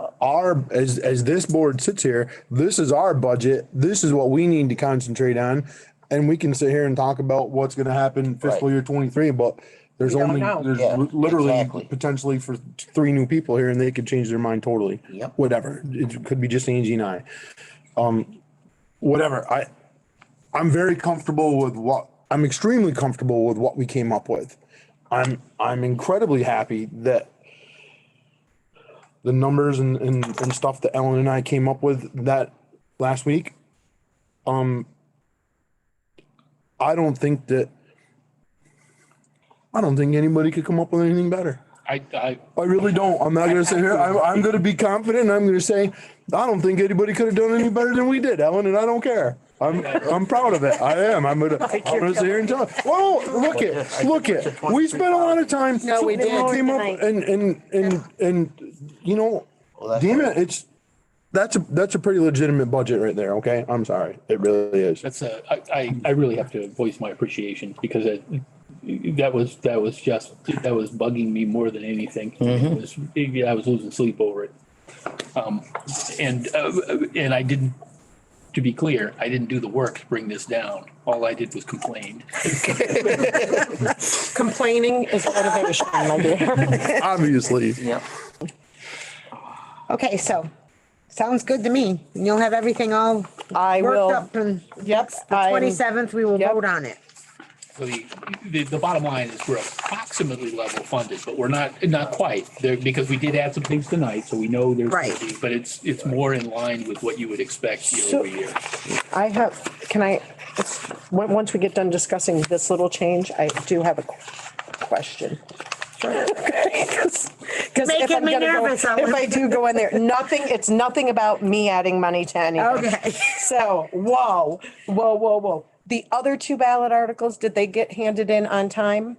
As this board sits here, this is our budget. This is what we need to concentrate on. And we can sit here and talk about what's gonna happen fiscal Right. year 23, but there's We don't only, know. there's Yeah, literally exactly. potentially for 3 new people here and they could change their mind totally. Yep. Whatever. It could be just Angie and I. Whatever. I'm very comfortable with I'm extremely comfortable with what we came up with. I'm incredibly happy that the numbers and stuff that Ellen and I came up with that last week. I don't think anybody could come up with anything better. I really don't. I'm not gonna sit here. I'm gonna be confident and I'm gonna say, I don't think anybody could have done any better than we did, Ellen, and I don't care. I'm proud of it. I am. I'm gonna sit here and tell it. Well, look it. We spent a lot of time. No, we did. Came up and you know, Well, that's damn what- it, that's a pretty legitimate budget right there, okay? I'm sorry. It really is. That's I really have to voice my appreciation because that was bugging me more than anything. I was losing sleep over it. And I didn't, to be clear, I didn't do the work to bring this down. All I did was complain. Complaining is motivation, my dear. Obviously. Yep. Okay, so, sounds good to me. You'll have everything all I will. worked up and Yep. the 27th, we will Yep. vote on it. So the bottom line is we're approximately level funded, but we're not quite there because we did add some things tonight, so we know there's. Right. But it's more in line with what you would expect year over year. I have, once we get done discussing this little change, I do have a question. Because Making me nervous, Ellen. if I do go in there, it's nothing about me adding money to anything. Okay. So, whoa. The other 2 ballot articles, did they get handed in on time?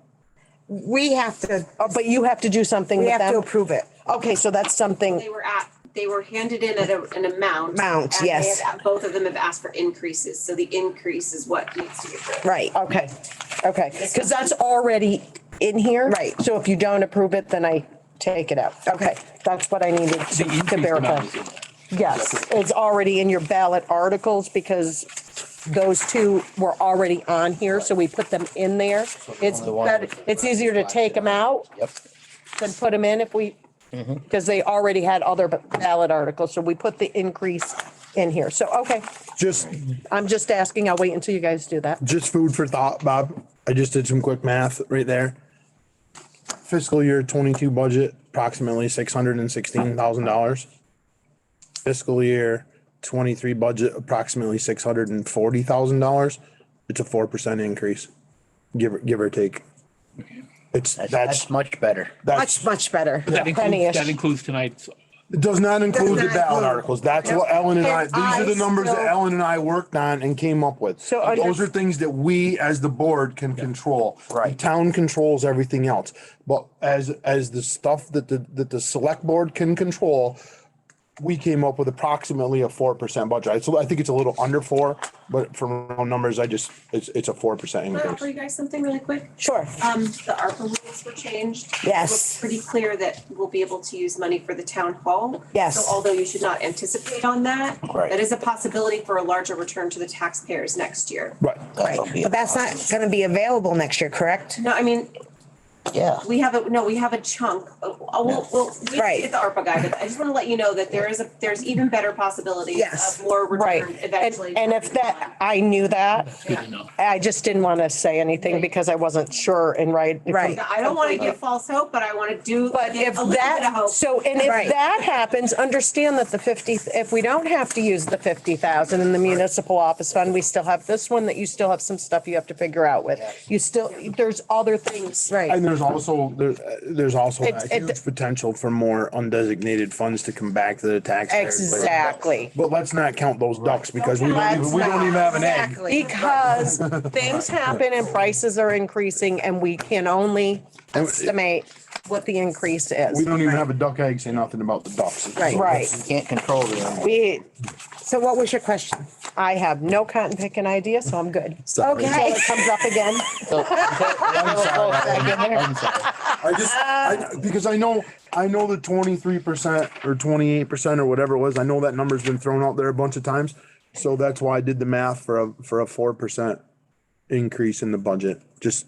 We have to, Oh, but you have to do something we with have to them? approve it. Okay, so that's something, They were handed in at an amount. Amount, and they yes. have- Both of them have asked for increases, so the increase is what needs to be approved. Right. okay. Because that's already in here. Right. So if you don't approve it, then I take it out. Okay, that's what I needed The to increased verify. amount is in there. Yes, it's already in your ballot articles because those 2 were already on here, so we put them in there. It's only one better, was- it's easier to take them out Yep. than put them in if we, because they already had other ballot articles, so we put the increase in here. So, okay, Just I'm just asking, I'll wait until you guys do that. Just food for thought, Bob. I just did some quick math right there. Fiscal year 22 budget, approximately $616,000. Fiscal year 23 budget, approximately $640,000. It's a 4% increase, give or take. That's much better. Much better. That Penny-ish. includes tonight's. It does not include the Does not ballot include. articles. That's what Ellen and I, And these are the I numbers that still- Ellen and I worked on and came up with. So under- Those are things that we as the board can control. Right. The town controls everything else. But as the stuff that the select board can control, we came up with approximately a 4% budget. So I think it's a little under 4, but from round numbers, it's a 4% Can I offer increase. you guys something really quick? Sure. The ARPA rules were changed. Yes. It's pretty clear that we'll be able to use money for the town hall. Yes. So although you should not anticipate on that, Right. that is a possibility for a larger return to the taxpayers next year. Right. That'll be a But that's not positive. gonna be available next year, correct? No, I mean, Yeah. we have a chunk. We Right. get the ARPA guy, but I just want to let you know that there's even better possibilities Yes. of more Right. return eventually. And if that, I knew that, Good to know. I just didn't want to say anything because I wasn't sure and right. Right. I don't want to give false hope, but I want to do. But give if a little bit of that, hope. so, and if Right. that happens, understand that if we don't have to use the 50,000 in the municipal office fund, we still have this one that you still have some stuff you have to figure out with. You still, there's other things. Right. And there's there's also It- that it- huge potential for more undesignated funds to come back to the taxpayers. later. Exactly. But let's not count those ducks because we don't even have an egg. Exactly. Because things happen and prices are increasing and we can only And- estimate what the increase We is. don't even have a duck egg, say nothing about the ducks. Right. Right. You can't control the. We, So what was your question? I have no cotton picking idea, so I'm good. Okay. Until it comes up again. Because I know the 23% or 28% or whatever it was. I know that number's been thrown out there a bunch of times. So that's why I did the math for a 4% increase in the budget, just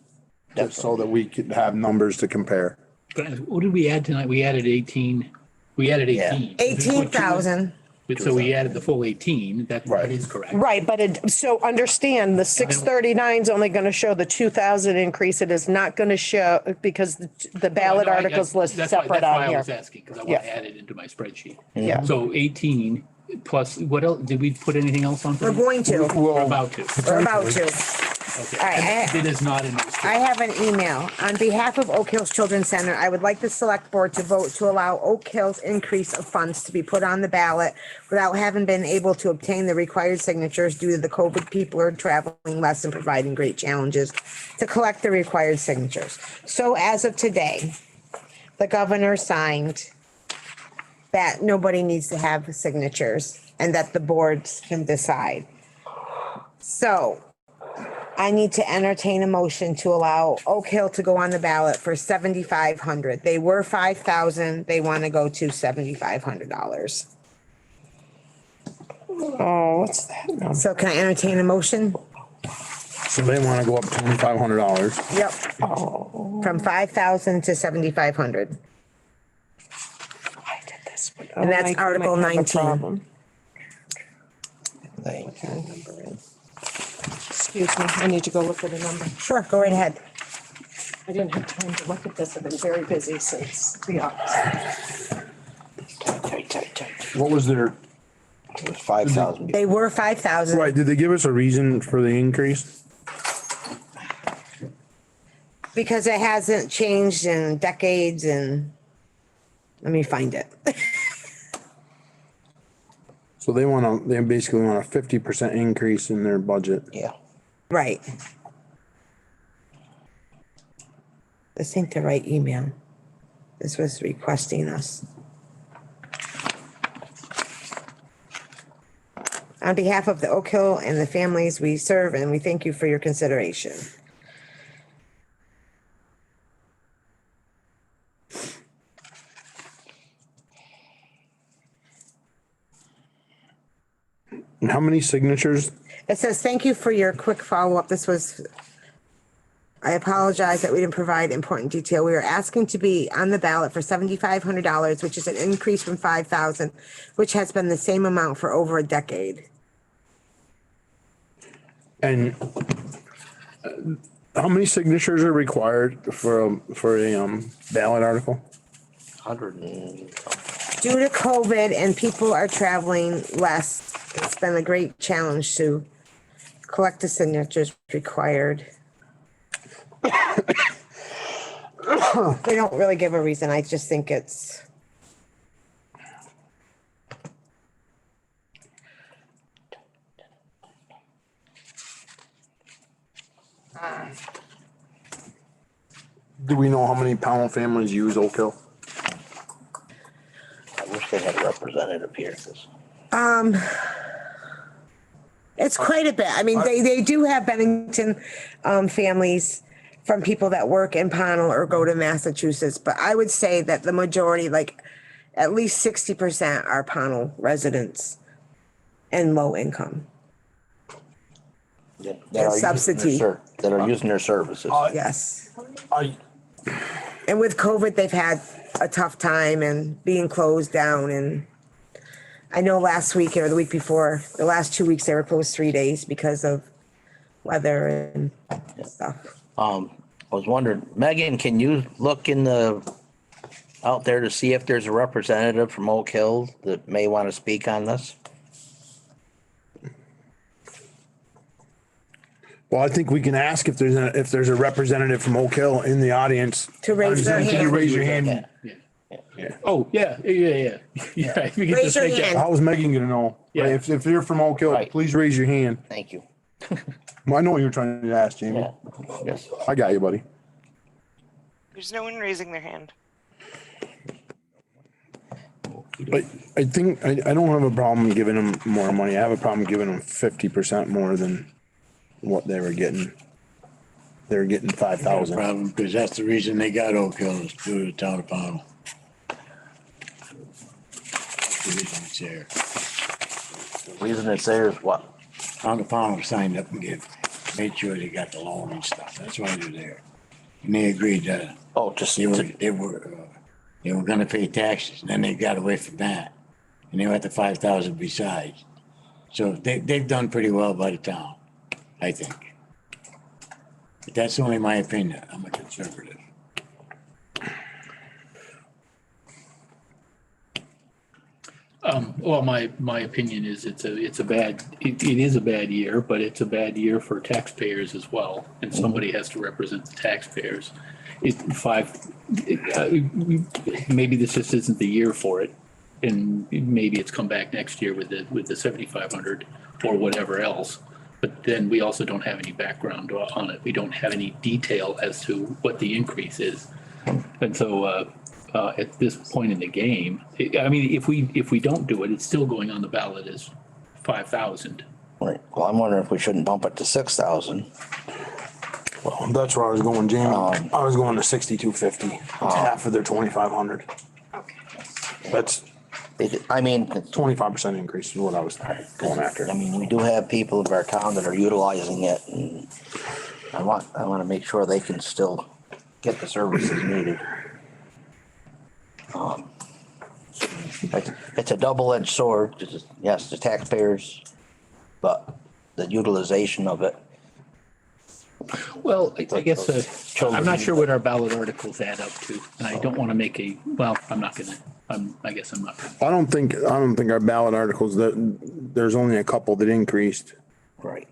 so that we could have numbers to compare. But what did we add tonight? We added 18. We added 18. 18,000. So we added the full 18. That Right. is correct. Right, but so understand the 639 is only going to show the 2,000 increase. It is not going to show because the ballot No, I- articles list that's why- separate That's why on I here. was asking, because I want Yeah. to add it into my spreadsheet. Yeah. So 18 plus, what else? Did we put anything else on? for We're them? going to. We're about to. We're about to. Okay. All right, And it is not in those. I have an email. On behalf of Oak Hills Children's Center, I would like the select board to vote to allow Oak Hills increase of funds to be put on the ballot without having been able to obtain the required signatures due to the COVID. People are traveling less and providing great challenges to collect the required signatures. So as of today, the governor signed that nobody needs to have signatures and that the boards can decide. So I need to entertain a motion to allow Oak Hill to go on the ballot for 7,500. They were 5,000. They want to go to $7,500. Oh, what's that number? So can I entertain a motion? So they want to go up $2,500. Yep. From 5,000 to 7,500. I did this one. And that's I might Article have a 19. problem. Thank you. Excuse me, I need to go look at a number. Sure, go right ahead. I didn't have time to look at this. I've been very busy since the office. What was their, It was 5,000. They were 5,000. right, did they give us a reason for the increase? Because it hasn't changed in decades and let me find it. So they basically want a 50% increase in their budget. Yeah. Right. This ain't the right email. This was requesting us. On behalf of the Oak Hill and the families we serve, and we thank you for your consideration. And how many signatures? It says, thank you for your quick follow-up. I apologize that we didn't provide important detail. We are asking to be on the ballot for $7,500, which is an increase from 5,000, which has been the same amount for over a decade. And how many signatures are required for a ballot article? 100 and Due to COVID and people are traveling less, it's been a great challenge to collect the signatures required. They don't really give a reason. I just think it's. Do we know how many Pownal families use Oak Hill? I wish they had a representative here. 'Cause It's quite a bit. I mean, they do have Bennington families from people that work in Pownal or go to Massachusetts, but I would say that the majority, like at least 60% are Pownal residents and low income. that are using their subsidy. that are using their services. Yes. I, And with COVID, they've had a tough time and being closed down. And I know last week or the week before, the last 2 weeks, they were closed 3 days because of weather and stuff. I was wondering, Megan, can you look out there to see if there's a representative from Oak Hill that may want to speak on this? Well, I think we can ask if there's a representative from Oak Hill in the audience. To raise their Can you hand. raise your hand? Oh, yeah. We get to Raise your take that. hand. How is Megan gonna know? Yeah. If you're from Oak Hill, Right. please raise your hand. Thank you. Well, I know what you're trying to ask, Jamie. Yeah, yes. I got you, buddy. There's no one raising their hand. But I think, I don't have a problem giving them more money. I have a problem giving them 50% more than what they were getting. They were getting 5,000. Problem, because that's the reason they got Oak Hill is due to the town of Pownal. The reason it's there. The reason it's there is what? Town of Pownal signed up and made sure they got the loan and stuff. That's why they're there. And they agreed that Oh, just, they were gonna pay taxes, and then they got away from that. And they went to 5,000 besides. So they've done pretty well by the town, I think. But that's only my opinion. I'm a conservative. Well, my opinion is it is a bad year, but it's a bad year for taxpayers as well. And somebody has to represent the taxpayers. Maybe this just isn't the year for it. And maybe it's come back next year with the 7,500 or whatever else. But then we also don't have any background on it. We don't have any detail as to what the increase is. And so, at this point in the game, I mean, if we don't do it, it's still going on the ballot as 5,000. right. Well, I'm wondering if we shouldn't bump it to 6,000. Well, that's where I was going, Jamie. I was going to 6,250. It's half of their 2,500. Okay. That's I mean, 25% increase is what I was going after. I mean, we do have people of our town that are utilizing it, and I want to make sure they can still get the services needed. It's a double-edged sword. Yes, the taxpayers, but the utilization of it. Well, I guess, I'm not sure what our ballot articles add up to, and I don't want to make I guess I'm not gonna. I don't think our ballot articles, there's only a couple that increased. Right.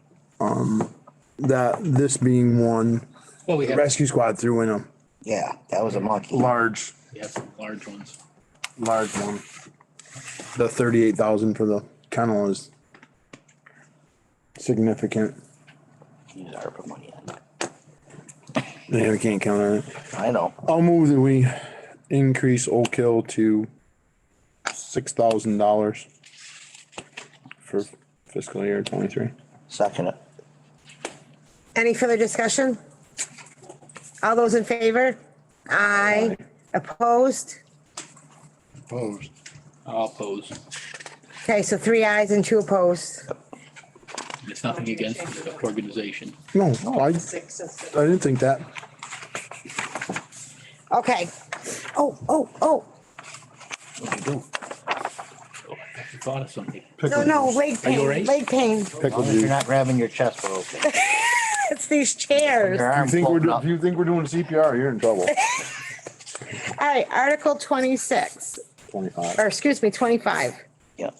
That this being one, Well, we the have, rescue squad threw in a Yeah, that was a monkey. large some large ones. one. The 38,000 for the kennel is significant. Use ARPA money on that. Yeah, we can't count on it. I know. I'll move that we increase Oak Hill to $6,000 for fiscal year 23. Second it. Any further discussion? All those in favor? Aye. Opposed? Opposed. I'll oppose. Okay, so 3 ayes and 2 opposed. It's nothing against the organization. No, I Six instead of- didn't think that. Okay. Oh. What do you do? I thought of something. No, leg Are you all pain, right? leg pain. As long as you're not grabbing your chest, we're okay. It's these chairs. Your All arm floating up. If you think we're doing CPR, you're in trouble. right, Article 26, 25. or excuse me, 25. Yeah.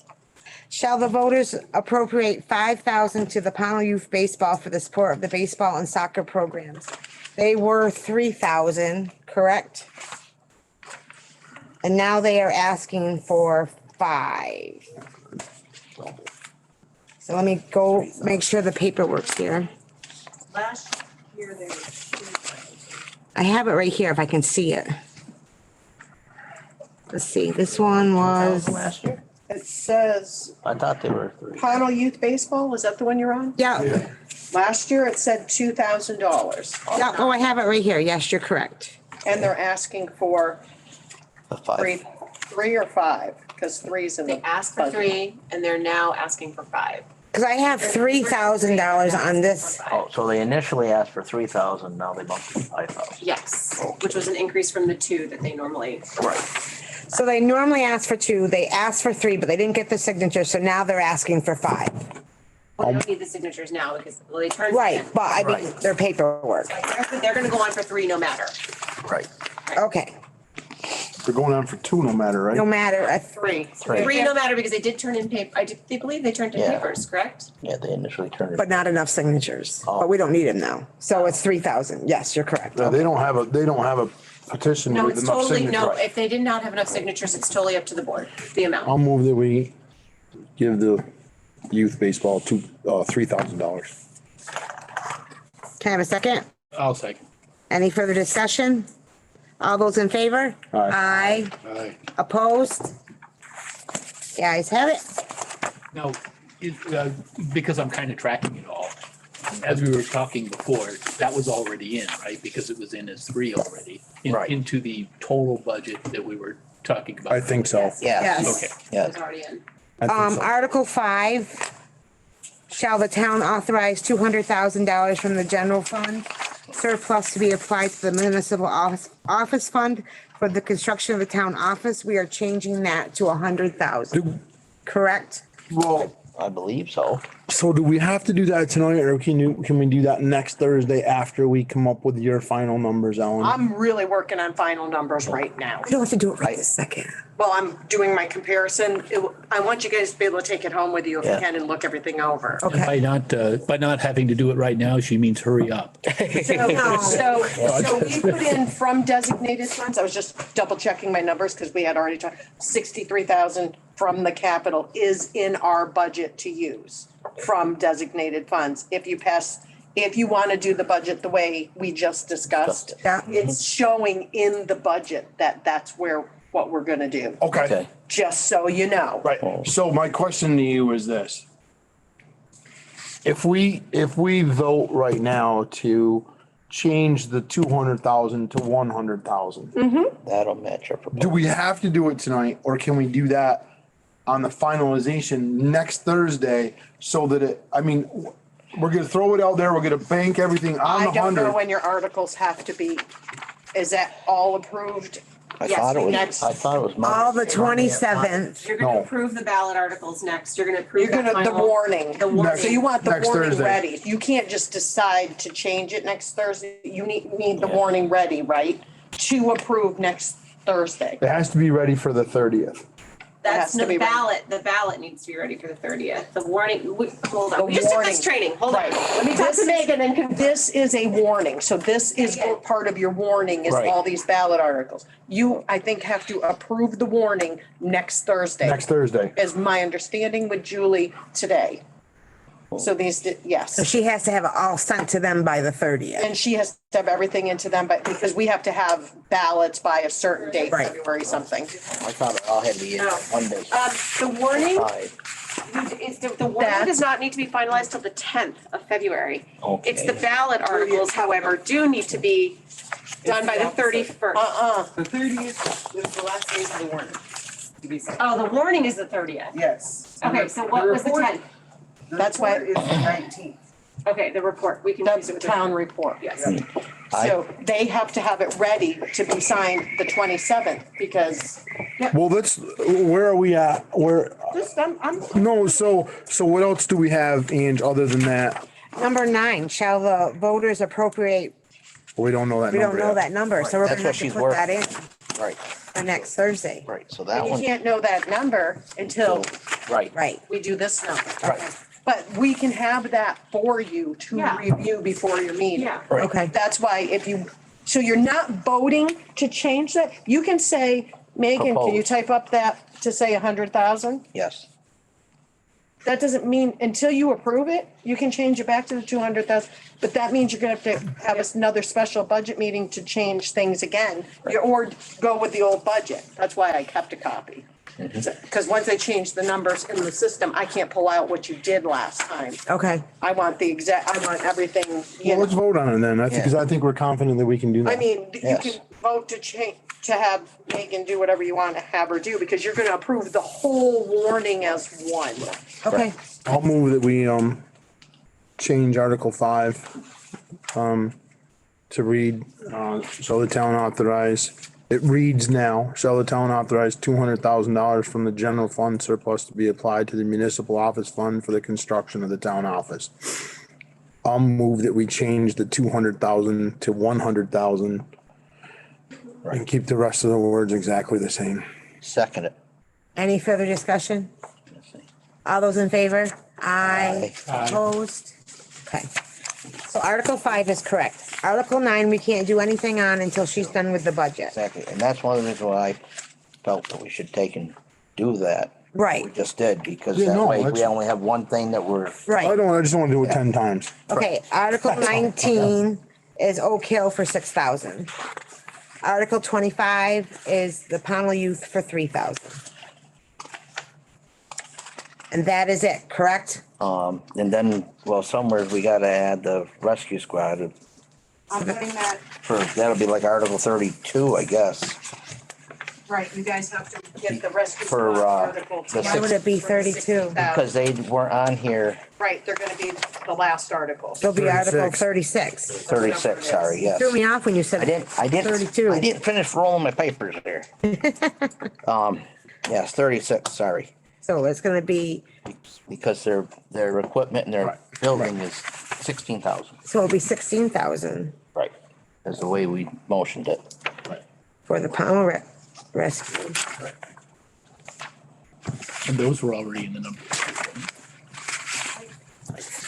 Shall the voters appropriate 5,000 to the Pownal Youth Baseball for the support of the baseball and soccer programs? They were 3,000, correct? And now they are asking for 5. So let me go make sure the paperwork's here. Last year they were 2,000. I have it right here if I can see it. Let's see, this one was, Last year? It says I thought they were 3. Pownal Youth Baseball, is that the one you're on? yeah, Last year it said $2,000 yeah, oh, I have it right here. Yes, you're correct. and they're asking for The 5. three or 5, because 3's in the. They asked for budget. 3 and they're now asking for 5. Because I have $3,000 on this. Oh, so they initially asked for 3,000, now they bumped it to 5,000. Yes, which was an increase from the 2 that they normally. Right. So they normally ask for 2, they asked for 3, but they didn't get the signature, so now they're asking for 5. Well, they don't need the signatures now because they turned. Right, but I mean, Right. their paperwork. They're gonna go on for 3 no matter. Right. Okay. They're going on for two no matter, No right? matter, Three. Three, no matter, because they did turn in paper, they believe they turned in Yeah. papers, correct? Yeah, they initially turned it. but not enough signatures, Oh. but we don't need them now. So it's 3,000. Yes, you're correct. No, they don't have a petition No, with it's enough totally, signatures. no, if they did not have enough signatures, it's totally up to the board, the amount. I'll move that we give the youth baseball $3,000. Can I have a second? I'll second. Any further discussion? All those in favor? Aye. Aye. Opposed? The ayes have it. Now, because I'm kind of tracking it all, as we were talking before, that was already in, right? Because it was in as three already. Right. Into the total budget that we were talking about. I think so. Yes, Okay. It yeah. was already in. I think so. Article 5, shall the town authorize $200,000 from the general fund surplus to be applied to the municipal office fund for the construction of the town office? We are changing that to 100,000. Correct? Well, I believe so. so do we have to do that tonight or can we do that next Thursday after we come up with your final numbers, Ellen? I'm really working on final numbers right now. We don't have to do it right this second. Well, I'm doing my comparison. I want you guys to be able to take it home with you if you Yeah. can and look everything over. Okay. By not having to do it right now, she means hurry up. So we put in from designated funds, I was just double checking my numbers because we had already talked, 63,000 from the capital is in our budget to use from designated funds. If you want to do the budget the way we just discussed, Yeah. it's showing in the budget that that's what we're going to do, Okay, just so you know. right. So my question to you is this. If we vote right now to change the 200,000 to 100,000, That'll match our proposal. do we have to do it tonight or can we do that on the finalization next Thursday so that we're gonna throw it out there, we're gonna bank everything on I the don't know 100. when your articles have to be, is that all approved? I Yes, thought it was, next- I thought it was Monday. All the 27th. You're gonna No. approve the ballot articles next. You're gonna approve You're that gonna, the final- warning. The warning. So you want the Next warning Thursday. ready. You can't just decide to change it next Thursday. You need the warning ready, right? To approve next Thursday. It has to be ready for the 30th. That's has to be the ready. ballot needs to be ready for the 30th. The warning, hold on, The we just took warning. this training, hold on. Right. Let me talk This to is, Megan and. this is a warning. So this is Yeah. part of your warning is Right. all these ballot articles. You, I think, have to approve the warning next Thursday. Next Thursday. Is my understanding with Julie today. So yes. So she has to have it all sent to them by the 30th. And she has to have everything into them, but because we have to have ballots by a certain date, Right. February something. I thought it all had to be in No. Monday. The warning, Five. the warning does not need to be finalized till the 10th of February. It's the Okay. ballot articles, however, do need to be done by the 31st. The 30th is the last day of the warning. To be sent. Oh, the warning is the 30th. Yes. Okay, so what was the report- 10th? The That's why- report is the 19th. Okay, the report, we can. That's use the it with town report. Yes. So they have to have it ready to be signed the 27th because Well, where are we at? just, I'm No, so what else do we have, Ange, other than that? Number 9, shall the voters appropriate? We don't know that We number don't know yet. that number, so we're That's gonna what have to she's put that in Right, for next Thursday. right. So that And you one, can't know that number until right. Right. we do this number. Right. But we can have that for you to Yeah. review before your meeting. Yeah. Right. Okay. That's why so you're not voting to change that. You can say, Megan, can you Propose. type up that to say 100,000? Yes. That doesn't mean, until you approve it, you can change it back to the 200,000. But that means you're gonna have to have another special budget meeting to change things again. Or go with the old budget. That's why I kept a copy. Because once I change the numbers in the system, I can't pull out what you did last time. Okay. I want everything, Well, let's vote on it then, because I think we're confident that we can do that. I mean, you Yes. can vote to change, to have Megan do whatever you want to have her do, because you're gonna approve the whole warning as one. Okay. I'll move that we, change Article 5, to read, shall the town authorize, it reads now, shall the town authorize $200,000 from the general fund surplus to be applied to the municipal office fund for the construction of the town office. I'll move that we change the 200,000 to 100,000 And keep the rest of the words exactly the same. Second it. Any further discussion? All those in favor? Aye. Opposed? Okay. So Article 5 is correct. Article 9, we can't do anything on until she's done with the budget. Exactly, and that's one of the reasons why I felt that we should take and do that. Right. We just did, because Yeah, that no, way we that's- only have one thing that we're, I Right. just want to do it 10 times. Okay, Article 19 is Oak Hill for 6,000. Article 25 is the Pownal Youth for 3,000. And that is it, correct? and then, well, somewhere we gotta add the rescue squad I'm putting that, for, that'll be like Article 32, I guess. Right, you guys have to get the rescue For, squad article. the Why would it be 32? Because they weren't on here, Right, they're gonna be the last article. It'll be Article 36. 36. 36, sorry, yes. Threw me off when you said I didn't 32. I didn't finish rolling my papers there. Yes, 36, sorry, So it's gonna be, because their equipment and their building is 16,000. so it'll be 16,000 Right. That's the way we motioned it. for the Pownal Rescue. And those were already in the number.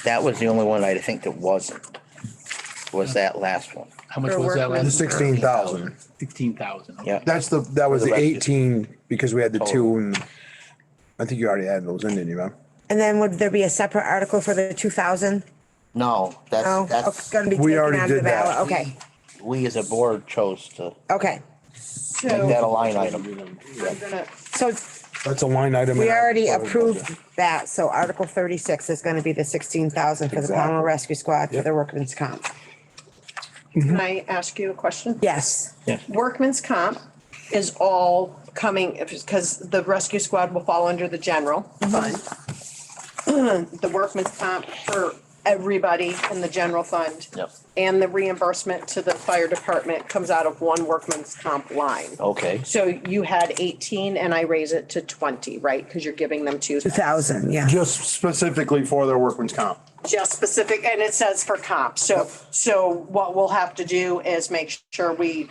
That was the only one I think that wasn't, was that last one. How much For was that workers. The last? 16,000. 16,000. Yeah. That was For the the rescue. 18 because we had the two and I think you already had those in, didn't you, man? And then would there be a separate article for the 2,000? No, No, that's, it's gonna be We taken already out of the did that. ballot, okay, we as a board chose to okay. make that a line item. I'm gonna, So That's a line item. we in our already budget. approved that, so Article 36 is gonna be the 16,000 for the Exactly. Pownal Rescue Squad for their workman's comp. can I ask you a question? Yes, Workman's comp is all coming, because the rescue squad will fall under the general fund. The workman's comp for everybody in the general fund. Yep. And the reimbursement to the fire department comes out of one workman's comp line. Okay, So you had 18 and I raise it to 20, right? Because you're giving them 2,000, yeah. Just specifically for their workman's comp. just specific, and it says for comp. So what we'll have to do is make sure we,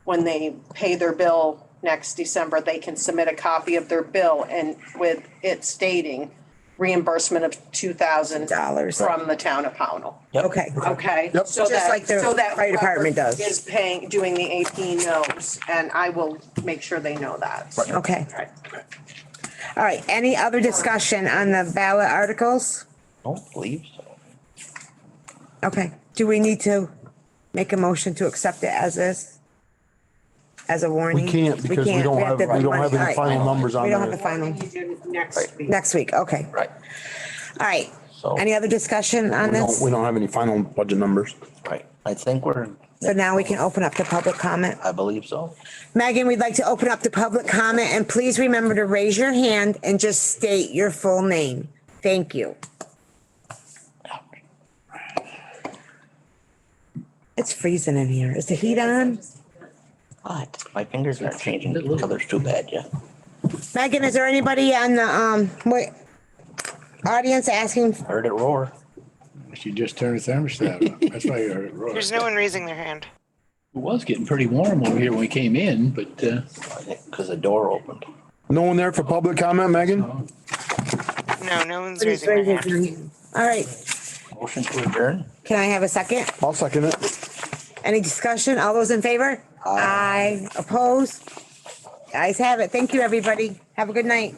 when they pay their bill next December, they can submit a copy of their bill and with it stating reimbursement of $2,000 from the town of Pownal. Okay, Okay? Yep. So Just that- like the so that fire department whoever does. Is paying, doing the AP knows, and I will make sure they know that. okay. Right. All right, any other discussion on the ballot articles? don't believe so. Okay, do we need to make a motion to accept it as is? As a warning? We can't because we can't. don't have have, to- we don't have All any right. final numbers on We don't have the there. final, You do next week. next week, okay. Right, All right, so, any other discussion on this? We don't have any final budget numbers. right, I think we're, So now we can open up to public comment. I believe so. Megan, we'd like to open up to public comment and please remember to raise your hand and just state your full name. Thank you. It's freezing in here. Is the heat on? What? My fingers aren't changing the colors too bad yet. Megan, is there anybody on the, wait, audience asking? Heard it roar. She just turned the thermostat on. That's why you heard it roar. There's no one raising their hand. It was getting pretty warm over here when we came in, but, I think because the door opened. No one there for public comment, Megan? No, no one's raising their hand. All right, Motion to adjourn? can I have a second? I'll second it. Any discussion? All those in favor? Aye. Opposed? Guys have it. Thank you, everybody. Have a good night.